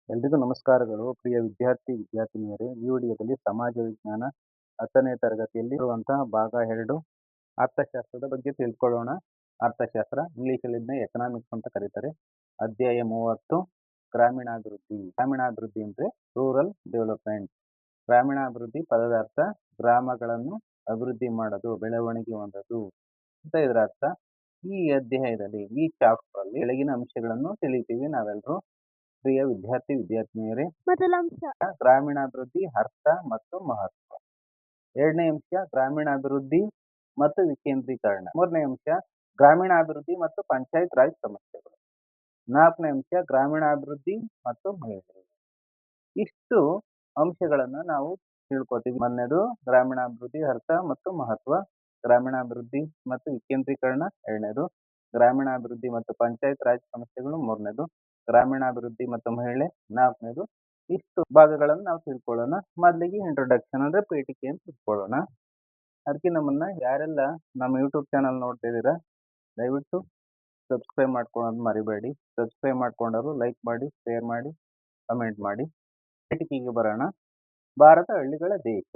ಎಲ್ರಿಗೂ ನಮಸ್ಕಾರಗಳು. ಪ್ರಿಯ ವಿದ್ಯಾರ್ಥಿನಿಯರೇ, ಈ ವಿಡಿಯೋದಲ್ಲಿ ಸಮಾಜ ವಿಜ್ಞಾನ 10ನೇ ತರಗತಿಯಲ್ಲಿ ಇರುವಂತಹ ಭಾಗ 2 ಅರ್ಥಶಾಸ್ತ್ರದ ಬಗ್ಗೆ ತಿಳ್ಕೊಳ್ಳೋಣ. ಅರ್ಥಶಾಸ್ತ್ರ ಇಂಗ್ಲಿಷಲ್ಲಿ ಇದನ್ನ ಎಕನಾಮಿಕ್ಸ್ ಅಂತ ಕರೀತಾರೆ. ಅಧ್ಯಾಯ 30 ಗ್ರಾಮೀಣಾಭಿವೃದ್ಧಿ. ಗ್ರಾಮೀಣಾಭಿವೃದ್ಧಿ ಅಂದ್ರೆ ರೂರಲ್ ಡೆವಲಪ್ಮೆಂಟ್. ಗ್ರಾಮೀಣಾಭಿವೃದ್ಧಿ ಪದದ ಅರ್ಥ ಗ್ರಾಮಗಳನ್ನು ಅಭಿವೃದ್ಧಿ ಮಾಡೋದು, ಬೆಳವಣಿಗೆ ಹೊಂದೋದು ಅಂತ ಇದರ ಅರ್ಥ. ಈ ಅಧ್ಯಾಯದಲ್ಲಿ ಈ ಚಾಪ್ಟರ್ ಅಲ್ಲಿ ಕೆಳಗಿನ ಅಂಶಗಳನ್ನು ತಿಳಿತೀವಿ ನಾವೆಲ್ಲರೂ. ಪ್ರಿಯ ವಿದ್ಯಾರ್ಥಿನಿಯರೇ, ಮೊದಲ ಅಂಶ ಗ್ರಾಮೀಣಾಭಿವೃದ್ಧಿ ಅರ್ಥ ಮತ್ತು ಮಹತ್ವ. ಎರಡನೇ ಅಂಶ ಗ್ರಾಮೀಣಾಭಿವೃದ್ಧಿ ಮತ್ತು ವಿಕೇಂದ್ರೀಕರಣ. ಮೂರನೇ ಅಂಶ ಗ್ರಾಮೀಣಾಭಿವೃದ್ಧಿ ಮತ್ತು ಪಂಚಾಯತ್ ರಾಜ್ ಸಮಸ್ಯೆಗಳು. ನಾಲ್ಕನೇ ಅಂಶ ಗ್ರಾಮೀಣಾಭಿವೃದ್ಧಿ ಮತ್ತು ಮಹಿಳೆಯರು. ಇಷ್ಟು ಅಂಶಗಳನ್ನ ನಾವು ತಿಳ್ಕೊತೀವಿ. ಮೊದಲನೇದು ಗ್ರಾಮೀಣಾಭಿವೃದ್ಧಿ ಅರ್ಥ ಮತ್ತು ಮಹತ್ವ, ಗ್ರಾಮೀಣಾಭಿವೃದ್ಧಿ ಮತ್ತು ವಿಕೇಂದ್ರೀಕರಣ ಎರಡನೇದು, ಗ್ರಾಮೀಣಾಭಿವೃದ್ಧಿ ಮತ್ತು ಪಂಚಾಯತ್ ರಾಜ್ ಸಮಸ್ಯೆಗಳು ಮೂರನೇದು, ಗ್ರಾಮೀಣಾಭಿವೃದ್ಧಿ ಮತ್ತು ಮಹಿಳೆ ನಾಲ್ಕನೇದು. ಇಷ್ಟು ಭಾಗಗಳನ್ನು ನಾವು ತಿಳ್ಕೊಳ್ಳೋಣ. ಮೊದಲಿಗೆ ಇಂಟ್ರೊಡಕ್ಷನ್ ಅಂದ್ರೆ ಪೀಠಿಕೆ ಅಂತ ತಿಳ್ಕೊಳ್ಳೋಣ. ಅದಕ್ಕೆ ನಮ್ಮನ್ನ ಯಾರೆಲ್ಲ ನಮ್ಮ ಯೂಟ್ಯೂಬ್ ಚಾನಲ್ ನೋಡ್ತಾ ಇದ್ದೀರಾ, ದಯವಿಟ್ಟು ಸಬ್ಸ್ಕ್ರೈಬ್ ಮಾಡ್ಕೊಳ್ಳೋದು ಮರಿಬೇಡಿ. ಸಬ್ಸ್ಕ್ರೈಬ್ ಮಾಡ್ಕೊಂಡವರು ಲೈಕ್ ಮಾಡಿ, ಶೇರ್ ಮಾಡಿ, ಕಮೆಂಟ್ ಮಾಡಿ. ಪೀಠಿಕೆಗೆ ಬರೋಣ. ಭಾರತ ಹಳ್ಳಿಗಳ ದೇಶ.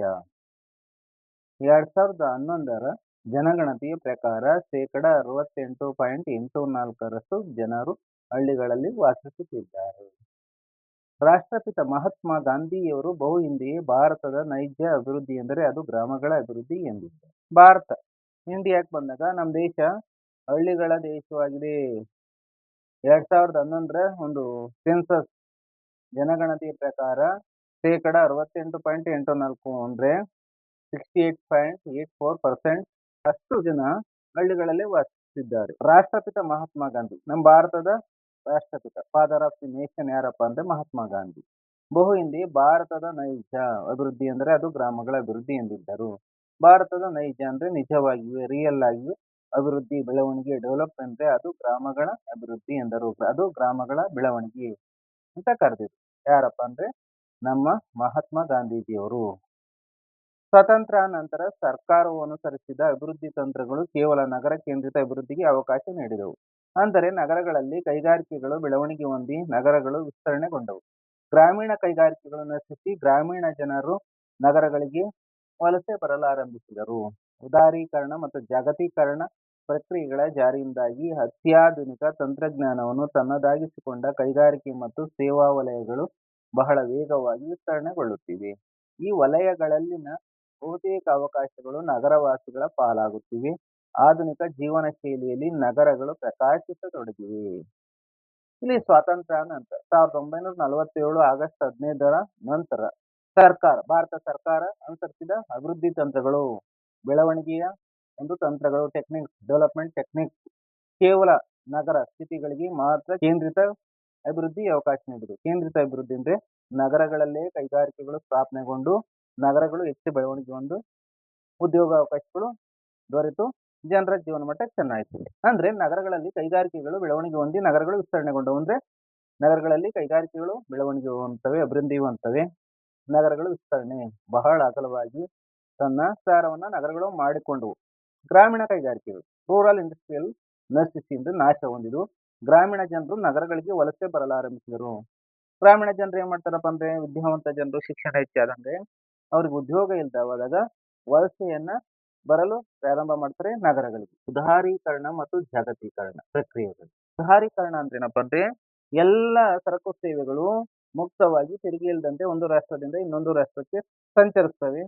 2011ರ ಜನಗಣತಿಯ ಪ್ರಕಾರ 68.84% ಜನರು ಹಳ್ಳಿಗಳಲ್ಲಿ ವಾಸಿಸುತ್ತಿದ್ದಾರೆ. ರಾಷ್ಟ್ರಪಿತ ಮಹಾತ್ಮ ಗಾಂಧಿಯವರು ಬಹು ಹಿಂದೆಯೇ ಭಾರತದ ನೈಜ ಅಭಿವೃದ್ಧಿ ಎಂದರೆ ಅದು ಗ್ರಾಮಗಳ ಅಭಿವೃದ್ಧಿ ಎಂದಿದ್ದಾರೆ. ಭಾರತ ಇಂಡಿಯಾಕ್ಕೆ ಬಂದಾಗ ನಮ್ಮ ದೇಶ ಹಳ್ಳಿಗಳ ದೇಶವಾಗಿದೆ. 2011ರ ಒಂದು ಸೆನ್ಸಸ್ ಜನಗಣತಿಯ ಪ್ರಕಾರ 68.84 ಅಂದ್ರೆ 68.84% ಅಷ್ಟು ಜನ ಹಳ್ಳಿಗಳಲ್ಲಿ ವಾಸಿಸುತ್ತಿದ್ದಾರೆ. ರಾಷ್ಟ್ರಪಿತ ಮಹಾತ್ಮ ಗಾಂಧಿ, ನಮ್ಮ ಭಾರತದ ರಾಷ್ಟ್ರಪಿತ, ಫಾದರ್ ಆಫ್ ದಿ ನೇಷನ್ ಯಾರಪ್ಪ ಅಂದ್ರೆ ಮಹಾತ್ಮ ಗಾಂಧಿ. ಬಹು ಹಿಂದೆ ಭಾರತದ ನೈಜ ಅಭಿವೃದ್ಧಿ ಅಂದರೆ ಅದು ಗ್ರಾಮಗಳ ಅಭಿವೃದ್ಧಿ ಎಂದಿದ್ದರು. ಭಾರತದ ನೈಜ ಅಂದ್ರೆ ನಿಜವಾಗಿಯೂ ರಿಯಲ್ ಆಗಿ ಅಭಿವೃದ್ಧಿ, ಬೆಳವಣಿಗೆ, ಡೆವಲಪ್ ಅಂದ್ರೆ ಅದು ಗ್ರಾಮಗಳ ಅಭಿವೃದ್ಧಿ ಎಂದರು. ಅದು ಗ್ರಾಮಗಳ ಬೆಳವಣಿಗೆ ಅಂತ ಕರೆದಿದ್ರು. ಯಾರಪ್ಪ ಅಂದ್ರೆ ನಮ್ಮ ಮಹಾತ್ಮ ಗಾಂಧೀಜಿಯವರು. ಸ್ವಾತಂತ್ರ್ಯ ನಂತರ ಸರ್ಕಾರವು ಅನುಸರಿಸಿದ ಅಭಿವೃದ್ಧಿ ತಂತ್ರಗಳು ಕೇವಲ ನಗರ ಕೇಂದ್ರಿತ ಅಭಿವೃದ್ಧಿಗೆ ಅವಕಾಶ ನೀಡಿದವು. ಅಂದರೆ ನಗರಗಳಲ್ಲಿ ಕೈಗಾರಿಕೆಗಳು ಬೆಳವಣಿಗೆ ಹೊಂದಿ ನಗರಗಳು ವಿಸ್ತರಣೆಗೊಂಡವು. ಗ್ರಾಮೀಣ ಕೈಗಾರಿಕೆಗಳು ನಶಿಸಿ ಗ್ರಾಮೀಣ ಜನರು ನಗರಗಳಿಗೆ ವಲಸೆ ಬರಲಾರಂಭಿಸಿದರು. ಉದಾರೀಕರಣ ಮತ್ತು ಜಾಗತೀಕರಣ ಪ್ರಕ್ರಿಯೆಗಳ ಜಾರಿಯಿಂದಾಗಿ ಅತ್ಯಾಧುನಿಕ ತಂತ್ರಜ್ಞಾನವನ್ನು ತನ್ನದಾಗಿಸಿಕೊಂಡ ಕೈಗಾರಿಕೆ ಮತ್ತು ಸೇವಾ ವಲಯಗಳು ಬಹಳ ವೇಗವಾಗಿ ವಿಸ್ತರಣೆಗೊಳ್ಳುತ್ತಿವೆ. ಈ ವಲಯಗಳಲ್ಲಿನ ಬಹುತೇಕ ಅವಕಾಶಗಳು ನಗರವಾಸಿಗಳ ಪಾಲಾಗುತ್ತಿವೆ. ಆಧುನಿಕ ಜೀವನ ಶೈಲಿಯಲ್ಲಿ ನಗರಗಳು ಪ್ರಕಾಶಿಸತೊಡಗಿವೆ. ಇಲ್ಲಿ ಸ್ವಾತಂತ್ರ್ಯ ನಂತರ 1947 ಆಗಸ್ಟ್ 15ರ ನಂತರ ಭಾರತ ಸರ್ಕಾರ ಅನುಸರಿಸಿದ ಅಭಿವೃದ್ಧಿ ತಂತ್ರಗಳು, ಬೆಳವಣಿಗೆಯ ಒಂದು ತಂತ್ರಗಳು, ಡೆವಲಪ್ಮೆಂಟ್ ಟೆಕ್ನಿಕ್ಸ್ ಕೇವಲ ನಗರ ಸ್ಥಿತಿಗಳಿಗೆ ಮಾತ್ರ ಕೇಂದ್ರಿತ ಅಭಿವೃದ್ಧಿ ಅವಕಾಶ ನೀಡಿದೆ. ಕೇಂದ್ರಿತ ಅಭಿವೃದ್ಧಿ ಅಂದ್ರೆ ನಗರಗಳಲ್ಲೇ ಕೈಗಾರಿಕೆಗಳು ಸ್ಥಾಪನೆಗೊಂಡು ನಗರಗಳು ಹೆಚ್ಚು ಬೆಳವಣಿಗೆ ಹೊಂದು ಉದ್ಯೋಗಾವಕಾಶಗಳು ದೊರೆತು ಜನರ ಜೀವನ ಮಟ್ಟ ಚೆನ್ನಾಯಿತು. ಅಂದ್ರೆ ನಗರಗಳಲ್ಲಿ ಕೈಗಾರಿಕೆಗಳು ಬೆಳವಣಿಗೆ ಹೊಂದಿ ನಗರಗಳು ವಿಸ್ತರಣೆಗೊಂಡವು. ಅಂದ್ರೆ ನಗರಗಳಲ್ಲಿ ಕೈಗಾರಿಕೆಗಳು ಬೆಳವಣಿಗೆ ಹೊಂದುತ್ತವೆ, ಅಭಿವೃದ್ಧಿ ಹೊಂದುತ್ತವೆ, ನಗರಗಳು ವಿಸ್ತರಣೆ ಬಹಳ ಅಗಲವಾಗಿ ತನ್ನ ವಿಸ್ತಾರವನ್ನ ನಗರಗಳು ಮಾಡಿಕೊಂಡವು. ಗ್ರಾಮೀಣ ಕೈಗಾರಿಕೆಗಳು ರೂರಲ್ ಇಂಡಸ್ಟ್ರಿಯಲ್ ನಶಿಸಿ ಅಂದ್ರೆ ನಾಶ ಹೊಂದಿದ್ದು ಗ್ರಾಮೀಣ ಜನರು ನಗರಗಳಿಗೆ ವಲಸೆ ಬರಲಾರಂಭಿಸಿದರು. ಗ್ರಾಮೀಣ ಜನರು ಏನ್ ಮಾಡ್ತಾರಪ್ಪ ಅಂದ್ರೆ, ವಿದ್ಯಾವಂತ ಜನರು ಶಿಕ್ಷಣ ಹೆಚ್ಚಾದಂಗೆ ಅವ್ರಿಗೆ ಉದ್ಯೋಗ ಇಲ್ಲದವಾದಾಗ ವಲಸೆಯನ್ನ ಬರಲು ಪ್ರಾರಂಭ ಮಾಡ್ತಾರೆ ನಗರಗಳಿಗೆ. ಉದಾರೀಕರಣ ಮತ್ತು ಜಾಗತೀಕರಣ ಪ್ರಕ್ರಿಯೆಗಳು. ಉದಾರೀಕರಣ ಅಂದ್ರೆ ಏನಪ್ಪಾ ಅಂದ್ರೆ ಎಲ್ಲ ಸರಕು ಸೇವೆಗಳು ಮುಕ್ತವಾಗಿ ತೆರಿಗೆ ಇಲ್ಲದಂತೆ ಒಂದು ರಾಷ್ಟ್ರದಿಂದ ಇನ್ನೊಂದು ರಾಷ್ಟ್ರಕ್ಕೆ ಸಂಚರಿಸ್ತವೆ,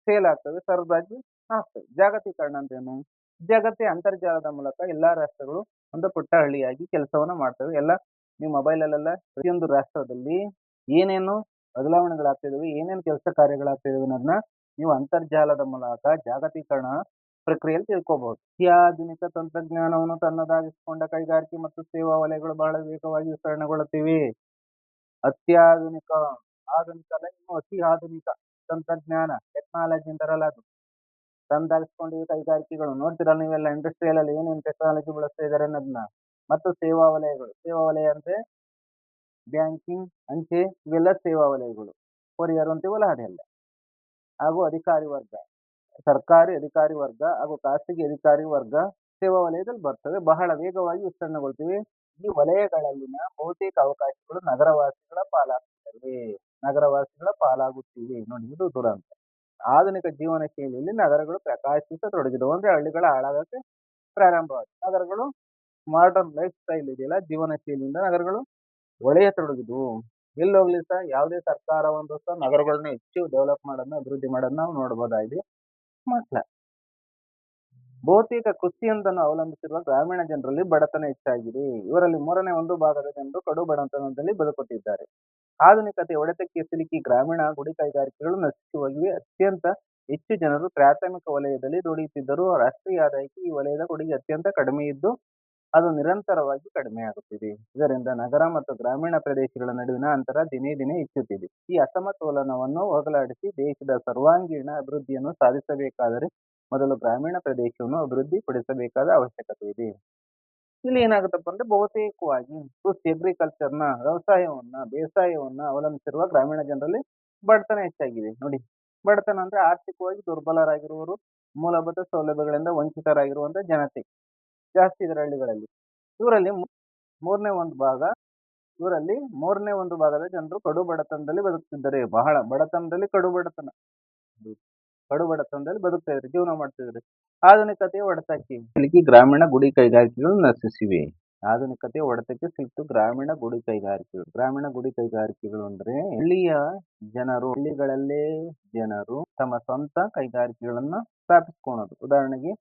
ಸೇಲ್ ಆಗ್ತವೆ, ಸರಬರಾಜು ಆಗ್ತವೆ. ಜಾಗತೀಕರಣ ಅಂದ್ರೇನು? ಜಗತ್ತೇ ಅಂತರ್ಜಾಲದ ಮೂಲಕ ಎಲ್ಲಾ ರಾಷ್ಟ್ರಗಳು ಒಂದು ಪುಟ್ಟ ಹಳ್ಳಿಯಾಗಿ ಕೆಲಸವನ್ನ ಮಾಡ್ತವೆ. ಎಲ್ಲ ನೀವು ಮೊಬೈಲಲ್ಲೆಲ್ಲ ಪ್ರತಿಯೊಂದು ರಾಷ್ಟ್ರದಲ್ಲಿ ಏನೇನು ಬದಲಾವಣೆಗಳಾಗ್ತಿದಾವೆ, ಏನೇನು ಕೆಲಸ ಕಾರ್ಯಗಳಾಗ್ತಿದಾವೆ ಅನ್ನೋದನ್ನ ನೀವು ಅಂತರ್ಜಾಲದ ಮೂಲಕ ಜಾಗತೀಕರಣ ಪ್ರಕ್ರಿಯೆಯಲ್ಲಿ ತಿಳ್ಕೋಬಹುದು. ಅತ್ಯಾಧುನಿಕ ತಂತ್ರಜ್ಞಾನವನ್ನು ತನ್ನದಾಗಿಸಿಕೊಂಡ ಕೈಗಾರಿಕೆ ಮತ್ತು ಸೇವಾ ವಲಯಗಳು ಬಹಳ ವೇಗವಾಗಿ ವಿಸ್ತರಣೆಗೊಳ್ಳುತ್ತಿವೆ. ಆಧುನಿಕ ಅಲ್ಲ, ಇನ್ನು ಅತಿ ಆಧುನಿಕ ತಂತ್ರಜ್ಞಾನ, ಟೆಕ್ನಾಲಜಿ ಅಂತಾರಲ್ಲ, ಅದು ತಂದಾಗಿಸ್ಕೊಂಡಿವೆ ಕೈಗಾರಿಕೆಗಳು. ನೋಡ್ತಿರಲ್ಲ ನೀವೆಲ್ಲ ಇಂಡಸ್ಟ್ರಿಯಲ್ ಅಲ್ಲಿ ಏನೇನು ಟೆಕ್ನಾಲಜಿ ಬಳಸ್ತಾ ಇದಾರೆ ಅನ್ನೋದನ್ನ. ಮತ್ತು ಸೇವಾ ವಲಯಗಳು, ಸೇವಾ ವಲಯ ಅಂದ್ರೆ ಬ್ಯಾಂಕಿಂಗ್, ಅಂಚೆ, ಇವೆಲ್ಲ ಸೇವಾ ವಲಯಗಳು. ಕೊರಿಯರ್ ಅಂತೀವಲ್ಲ ಅದೆಲ್ಲ. ಹಾಗೂ ಅಧಿಕಾರಿ ವರ್ಗ, ಸರ್ಕಾರಿ ಅಧಿಕಾರಿ ವರ್ಗ ಹಾಗೂ ಖಾಸಗಿ ಅಧಿಕಾರಿ ವರ್ಗ ಸೇವಾ ವಲಯದಲ್ಲಿ ಬರ್ತವೆ. ಬಹಳ ವೇಗವಾಗಿ ವಿಸ್ತರಣೆಗೊಳ್ತಿವೆ. ಈ ವಲಯಗಳಲ್ಲಿನ ಬಹುತೇಕ ಅವಕಾಶಗಳು ನಗರವಾಸಿಗಳ ಪಾಲಾಗುತ್ತವೆ. ನಗರವಾಸಿಗಳ ಪಾಲಾಗುತ್ತಿವೆ ನೋಡಿ, ಇದು ದುರಂತ. ಆಧುನಿಕ ಜೀವನ ಶೈಲಿಯಲ್ಲಿ ನಗರಗಳು ಪ್ರಕಾಶಿಸತೊಡಗಿದವು. ಅಂದ್ರೆ ಹಳ್ಳಿಗಳ ಹಾಳಾಗಕ್ಕೆ ಪ್ರಾರಂಭವಾದವು. ನಗರಗಳು ಮಾಡರ್ನ್ ಲೈಫ್ ಸ್ಟೈಲ್ ಇದೆಯಲ್ಲ, ಜೀವನ ಶೈಲಿಯಿಂದ ನಗರಗಳು ಒಳೆಯತೊಡಗಿದವು. ಎಲ್ಲಿ ಹೋಗ್ಲಿ ಸಹ ಯಾವುದೇ ಸರ್ಕಾರ ಒಂದು ಸಹ ನಗರಗಳನ್ನ ಹೆಚ್ಚು ಡೆವಲಪ್ ಮಾಡೋದನ್ನ, ಅಭಿವೃದ್ಧಿ ಮಾಡೋದನ್ನ ನಾವು ನೋಡಬಹುದಾಗಿದೆ. ಮಾತ್ರ ಬಹುತೇಕ ಕೃಷಿಯೊಂದನ್ನು ಅವಲಂಬಿಸಿರುವ ಗ್ರಾಮೀಣ ಜನರಲ್ಲಿ ಬಡತನ ಹೆಚ್ಚಾಗಿದೆ. ಇವರಲ್ಲಿ 1/3 ಭಾಗದ ಜನರು ಕಡು ಬಡತನದಲ್ಲಿ ಬದುಕುತ್ತಿದ್ದಾರೆ. ಆಧುನಿಕತೆ ಹೊಡೆತಕ್ಕೆ ಸಿಲುಕಿ ಗ್ರಾಮೀಣ ಗುಡಿ ಕೈಗಾರಿಕೆಗಳು ನಶಿಸಿ ಹೋಗಿವೆ. ಅತ್ಯಂತ ಹೆಚ್ಚು ಜನರು ಪ್ರಾಥಮಿಕ ವಲಯದಲ್ಲಿ ದುಡಿಯುತ್ತಿದ್ದರೂ ರಾಷ್ಟ್ರೀಯ ಆದಾಯಕ್ಕೆ ಈ ವಲಯದ ಕೊಡುಗೆ ಅತ್ಯಂತ ಕಡಿಮೆ ಇದ್ದು ಅದು ನಿರಂತರವಾಗಿ ಕಡಿಮೆಯಾಗುತ್ತಿದೆ. ಇದರಿಂದ ನಗರ ಮತ್ತು ಗ್ರಾಮೀಣ ಪ್ರದೇಶಗಳ ನಡುವಿನ ಅಂತರ ದಿನೇ ದಿನೇ ಹೆಚ್ಚುತ್ತಿದೆ. ಈ ಅಸಮತೋಲನವನ್ನು ಹೋಗಲಾಡಿಸಿ ದೇಶದ ಸರ್ವಾಂಗೀಣ ಅಭಿವೃದ್ಧಿಯನ್ನು ಸಾಧಿಸಬೇಕಾದರೆ ಮೊದಲು ಗ್ರಾಮೀಣ ಪ್ರದೇಶವನ್ನು ಅಭಿವೃದ್ಧಿ ಪಡಿಸಬೇಕಾದ ಅವಶ್ಯಕತೆ ಇದೆ. ಇಲ್ಲಿ ಏನಾಗುತ್ತಪ್ಪ ಅಂದ್ರೆ ಬಹುತೇಕವಾಗಿ ಕೃಷಿ ಅಗ್ರಿಕಲ್ಚರ್ನ ಬೇಸಾಯವನ್ನ ಅವಲಂಬಿಸಿರುವ ಗ್ರಾಮೀಣ ಜನರಲ್ಲಿ ಬಡತನ ಹೆಚ್ಚಾಗಿದೆ. ನೋಡಿ, ಬಡತನ ಅಂದ್ರೆ ಆರ್ಥಿಕವಾಗಿ ದುರ್ಬಲರಾಗಿರುವವರು, ಮೂಲಭೂತ ಸೌಲಭ್ಯಗಳಿಂದ ವಂಚಿತರಾಗಿರುವಂತ ಜನತೆ ಜಾಸ್ತಿ ಇದರ ಹಳ್ಳಿಗಳಲ್ಲಿ. ಇವರಲ್ಲಿ ಮೂರನೇ ಒಂದು ಭಾಗದ ಜನರು ಕಡು ಬಡತನದಲ್ಲಿ ಬದುಕ್ತಿದ್ದಾರೆ. ಬಹಳ ಬಡತನದಲ್ಲಿ ಕಡು ಬಡತನದಲ್ಲಿ ಬದುಕ್ತಾ ಇದ್ದಾರೆ, ಜೀವನ ಮಾಡ್ತಿದ್ದಾರೆ. ಆಧುನಿಕತೆಯ ಹೊಡೆತಕ್ಕೆ ಸಿಲುಕಿ ಗ್ರಾಮೀಣ ಗುಡಿ ಕೈಗಾರಿಕೆಗಳು ನಶಿಸಿವೆ. ಆಧುನಿಕತೆಯ ಹೊಡೆತಕ್ಕೆ ಸಿಕ್ತು ಗ್ರಾಮೀಣ ಗುಡಿ ಕೈಗಾರಿಕೆಗಳು ಅಂದ್ರೆ ಹಳ್ಳಿಗಳಲ್ಲೇ ಜನರು ತಮ್ಮ ಸ್ವಂತ ಕೈಗಾರಿಕೆಗಳನ್ನ ಸ್ಥಾಪಿಸ್ಕೊಳೋದು. ಉದಾಹರಣೆಗೆ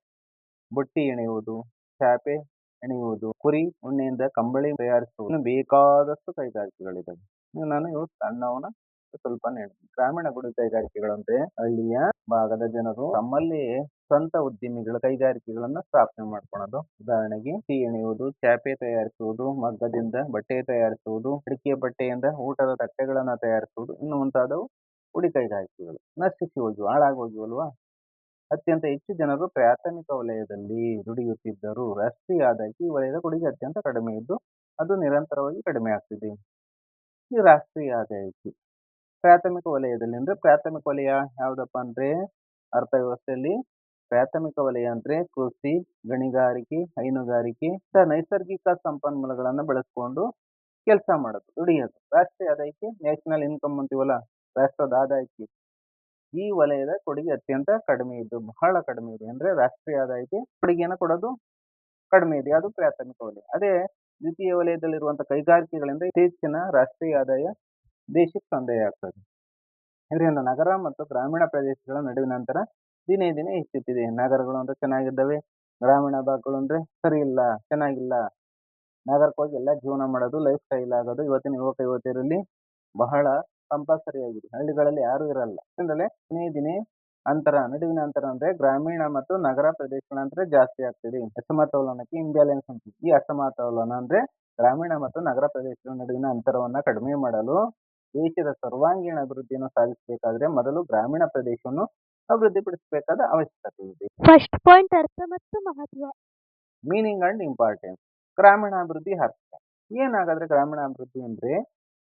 ಬುಟ್ಟಿ ಎಣೆಯುವುದು, ಚಾಪೆ ಎಣೆಯುವುದು, ಕುರಿ ಉಣ್ಣೆಯಿಂದ ಕಂಬಳಿ ತಯಾರಿಸುವುದು, ಬೇಕಾದಷ್ಟು ಕೈಗಾರಿಕೆಗಳಿದ್ದಾವೆ. ನಾನು ಸಣ್ಣವನ ಸ್ವಲ್ಪ ಹೇಳ್ತೀನಿ. ಗ್ರಾಮೀಣ ಗುಡಿ ಕೈಗಾರಿಕೆಗಳಂದ್ರೆ ಹಳ್ಳಿಯ ಭಾಗದ ಜನರು ತಮ್ಮಲ್ಲಿ ಸ್ವಂತ ಕೈಗಾರಿಕೆಗಳನ್ನ ಸ್ಥಾಪನೆ ಮಾಡ್ಕೊಳೋದು. ಉದಾಹರಣೆಗೆ ಬುಟ್ಟಿ ಎಣೆಯುವುದು, ಚಾಪೆ ತಯಾರಿಸುವುದು, ಮಗ್ಗದಿಂದ ಬಟ್ಟೆ ತಯಾರಿಸುವುದು, ಅಡಿಕೆ ಬಟ್ಟೆಯಿಂದ ಊಟದ ತಟ್ಟೆಗಳನ್ನ ತಯಾರಿಸುವುದು, ಇನ್ನು ಮುಂತಾದವು ಗುಡಿ ಕೈಗಾರಿಕೆಗಳು. ನಶಿಸಿ ಹೋಗಿವೆ, ಹಾಳಾಗೋಗಿವಲ್ವಾ. ಅತ್ಯಂತ ಹೆಚ್ಚು ಜನರು ಪ್ರಾಥಮಿಕ ವಲಯದಲ್ಲಿ ದುಡಿಯುತ್ತಿದ್ದರು. ರಾಷ್ಟ್ರೀಯ ಆದಾಯಕ್ಕೆ ಈ ವಲಯದ ಕೊಡುಗೆ ಅತ್ಯಂತ ಕಡಿಮೆ ಇದ್ದು ಅದು ನಿರಂತರವಾಗಿ ಕಡಿಮೆ ಆಗ್ತಿದೆ. ಈ ರಾಷ್ಟ್ರೀಯ ಆದಾಯಕ್ಕೆ ಪ್ರಾಥಮಿಕ ವಲಯದಲ್ಲಿ ಅಂದ್ರೆ ಪ್ರಾಥಮಿಕ ವಲಯ ಯಾವ್ದಪ್ಪ ಅಂದ್ರೆ ಅರ್ಥವ್ಯವಸ್ಥೆಯಲ್ಲಿ ಪ್ರಾಥಮಿಕ ವಲಯ ಅಂದ್ರೆ ಕೃಷಿ, ಗಣಿಗಾರಿಕೆ, ಹೈನುಗಾರಿಕೆ, ನೈಸರ್ಗಿಕ ಸಂಪನ್ಮೂಲಗಳನ್ನ ಬಳಸ್ಕೊಂಡು ಕೆಲಸ ಮಾಡೋದು, ದುಡಿಯೋದು. ರಾಷ್ಟ್ರೀಯ ಆದಾಯಕ್ಕೆ ನ್ಯಾಷನಲ್ ಇನ್ಕಮ್ ಅಂತೀವಲ್ಲ, ರಾಷ್ಟ್ರದ ಆದಾಯಕ್ಕೆ ಈ ವಲಯದ ಕೊಡುಗೆ ಅತ್ಯಂತ ಕಡಿಮೆ ಇದ್ದು, ಬಹಳ ಕಡಿಮೆ ಇದೆ. ಅಂದ್ರೆ ರಾಷ್ಟ್ರೀಯ ಆದಾಯಕ್ಕೆ ಕೊಡುಗೆಯನ್ನು ಕೊಡೋದು ಕಡಿಮೆ ಇದೆ, ಅದು ಪ್ರಾಥಮಿಕ ವಲಯ. ಅದೇ ದ್ವಿತೀಯ ವಲಯದಲ್ಲಿರುವಂತಹ ಕೈಗಾರಿಕೆಗಳಿಂದ ಹೆಚ್ಚಿನ ರಾಷ್ಟ್ರೀಯ ಆದಾಯ ದೇಶಕ್ಕೆ ಸಂದಾಯ ಆಗ್ತದೆ. ಇದರಿಂದ ನಗರ ಮತ್ತು ಗ್ರಾಮೀಣ ಪ್ರದೇಶಗಳ ನಡುವಿನ ಅಂತರ ದಿನೇ ದಿನೇ ಹೆಚ್ಚುತ್ತಿದೆ. ನಗರಗಳು ಅಂದ್ರೆ ಚೆನ್ನಾಗಿದ್ದಾವೆ, ಗ್ರಾಮೀಣ ಭಾಗಗಳು ಅಂದ್ರೆ ಸರಿ ಇಲ್ಲ, ಚೆನ್ನಾಗಿಲ್ಲ. ನಗರಕ್ಕೆ ಹೋಗಿ ಎಲ್ಲ ಜೀವನ ಮಾಡೋದು, ಲೈಫ್ ಸ್ಟೈಲ್ ಆಗೋದು ಇವತ್ತಿನ ಯುವತಿಯರಲ್ಲಿ ಬಹಳ ಕಂಪಲ್ಸರಿ ಆಗಿದೆ. ಹಳ್ಳಿಗಳಲ್ಲಿ ಯಾರು ಇರಲ್ಲ. ಯಾಕಂದ್ರೆ ದಿನೇ ದಿನೇ ನಡುವಿನ ಅಂತರ ಅಂದ್ರೆ ಗ್ರಾಮೀಣ ಮತ್ತು ನಗರ ಪ್ರದೇಶಗಳ ಅಂತರ ಜಾಸ್ತಿ ಆಗ್ತಿದೆ. ಅಸಮತೋಲನಕ್ಕೆ ಇಂಬ್ಯಾಲೆನ್ಸ್ ಅಂತೀವಿ. ಈ ಅಸಮತೋಲನ ಅಂದ್ರೆ ಗ್ರಾಮೀಣ ಮತ್ತು ನಗರ ಪ್ರದೇಶಗಳ ನಡುವಿನ ಅಂತರವನ್ನ ಕಡಿಮೆ ಮಾಡಲು ದೇಶದ ಸರ್ವಾಂಗೀಣ ಅಭಿವೃದ್ಧಿಯನ್ನು ಸಾಧಿಸಬೇಕಾದ್ರೆ ಮೊದಲು ಗ್ರಾಮೀಣ ಪ್ರದೇಶವನ್ನು ಅಭಿವೃದ್ಧಿಪಡಿಸಬೇಕಾದ ಅವಶ್ಯಕತೆ ಇದೆ. ಫಸ್ಟ್ ಪಾಯಿಂಟ್ ಅರ್ಥ ಮತ್ತು ಮಹತ್ವ. Meaning and importance. ಗ್ರಾಮೀಣಾಭಿವೃದ್ಧಿ ಅರ್ಥ ಏನಾಗಾದ್ರೆ ಗ್ರಾಮೀಣಾಭಿವೃದ್ಧಿ ಅಂದ್ರೆ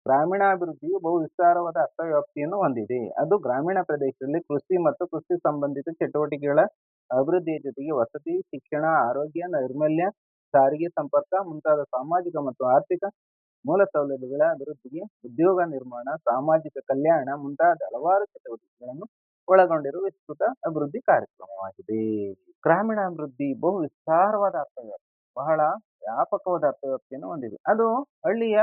ಗ್ರಾಮೀಣಾಭಿವೃದ್ಧಿಯು ಬಹು ವಿಸ್ತಾರವಾದ ಅರ್ಥವ್ಯಾಪ್ತಿಯನ್ನು ಹೊಂದಿದೆ. ಅದು ಗ್ರಾಮೀಣ ಪ್ರದೇಶದಲ್ಲಿ ಕೃಷಿ ಮತ್ತು ಕೃಷಿ ಸಂಬಂಧಿತ ಚಟುವಟಿಕೆಗಳ ಅಭಿವೃದ್ಧಿಯ ಜೊತೆಗೆ ವಸತಿ, ಶಿಕ್ಷಣ, ಆರೋಗ್ಯ, ನೈರ್ಮಲ್ಯ, ಸಾರಿಗೆ ಸಂಪರ್ಕ ಮುಂತಾದ ಸಾಮಾಜಿಕ ಮತ್ತು ಆರ್ಥಿಕ ಮೂಲ ಸೌಲಭ್ಯಗಳ ಅಭಿವೃದ್ಧಿಗೆ, ಉದ್ಯೋಗ ನಿರ್ಮಾಣ, ಸಾಮಾಜಿಕ ಕಲ್ಯಾಣ ಮುಂತಾದ ಹಲವಾರು ಚಟುವಟಿಕೆಗಳನ್ನು ಒಳಗೊಂಡಿರುವ ವಿಸ್ತೃತ ಅಭಿವೃದ್ಧಿ ಕಾರ್ಯಕ್ರಮವಾಗಿದೆ. ಗ್ರಾಮೀಣಾಭಿವೃದ್ಧಿ ಬಹು ವಿಸ್ತಾರವಾದ ಅರ್ಥವ್ಯಾಪ್ತಿ, ಬಹಳ ವ್ಯಾಪಕವಾದ ಅರ್ಥವ್ಯಾಪ್ತಿಯನ್ನು ಹೊಂದಿದೆ. ಅದು ಹಳ್ಳಿಯ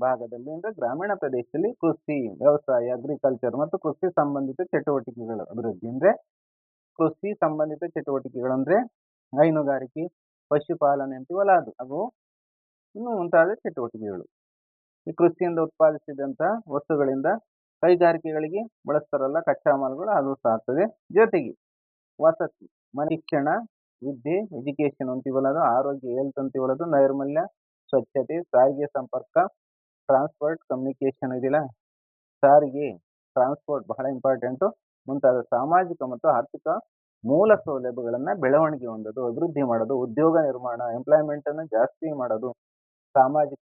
ಭಾಗದಲ್ಲಿ ಅಂದ್ರೆ ಗ್ರಾಮೀಣ ಪ್ರದೇಶದಲ್ಲಿ ಕೃಷಿ, ವ್ಯವಸಾಯ, ಅಗ್ರಿಕಲ್ಚರ್ ಮತ್ತು ಕೃಷಿ ಸಂಬಂಧಿತ ಚಟುವಟಿಕೆಗಳ ಅಭಿವೃದ್ಧಿ ಅಂದ್ರೆ ಕೃಷಿ ಸಂಬಂಧಿತ ಚಟುವಟಿಕೆಗಳಂದ್ರೆ ಹೈನುಗಾರಿಕೆ, ಪಶುಪಾಲನೆ ಅಂತೀವಲ್ಲ ಅದು ಇನ್ನು ಮುಂತಾದ ಚಟುವಟಿಕೆಗಳು. ಈ ಕೃಷಿಯಿಂದ ಉತ್ಪಾದಿಸಿದಂತ ವಸ್ತುಗಳಿಂದ ಕೈಗಾರಿಕೆಗಳಿಗೆ ಬಳಸ್ತಾರಲ್ಲ ಕಚ್ಚಾ ಮಾಲುಗಳು, ಅದು ಸಾಗ್ತದೆ. ಜೊತೆಗೆ ವಸತಿ, ಶಿಕ್ಷಣ, ವಿದ್ಯೆ, ಎಜುಕೇಶನ್ ಅಂತೀವಲ್ಲ ಅದು, ಆರೋಗ್ಯ, ಹೆಲ್ತ್ ಅಂತೀವಲ್ಲ ಅದು, ನೈರ್ಮಲ್ಯ, ಸ್ವಚ್ಛತೆ, ಸಾರಿಗೆ ಸಂಪರ್ಕ, ಟ್ರಾನ್ಸ್ಪೋರ್ಟ್, ಕಮ್ಯುನಿಕೇಶನ್ ಇದೆಯಲ್ಲ, ಸಾರಿಗೆ, ಟ್ರಾನ್ಸ್ಪೋರ್ಟ್ ಬಹಳ ಇಂಪಾರ್ಟೆಂಟು, ಮುಂತಾದ ಸಾಮಾಜಿಕ ಮತ್ತು ಆರ್ಥಿಕ ಮೂಲ ಸೌಲಭ್ಯಗಳನ್ನ ಬೆಳವಣಿಗೆ ಹೊಂದೋದು, ಅಭಿವೃದ್ಧಿ ಮಾಡೋದು, ಉದ್ಯೋಗ ನಿರ್ಮಾಣ, ಎಂಪ್ಲಾಯ್ಮೆಂಟ್ ಅನ್ನು ಜಾಸ್ತಿ ಮಾಡೋದು, ಸಾಮಾಜಿಕ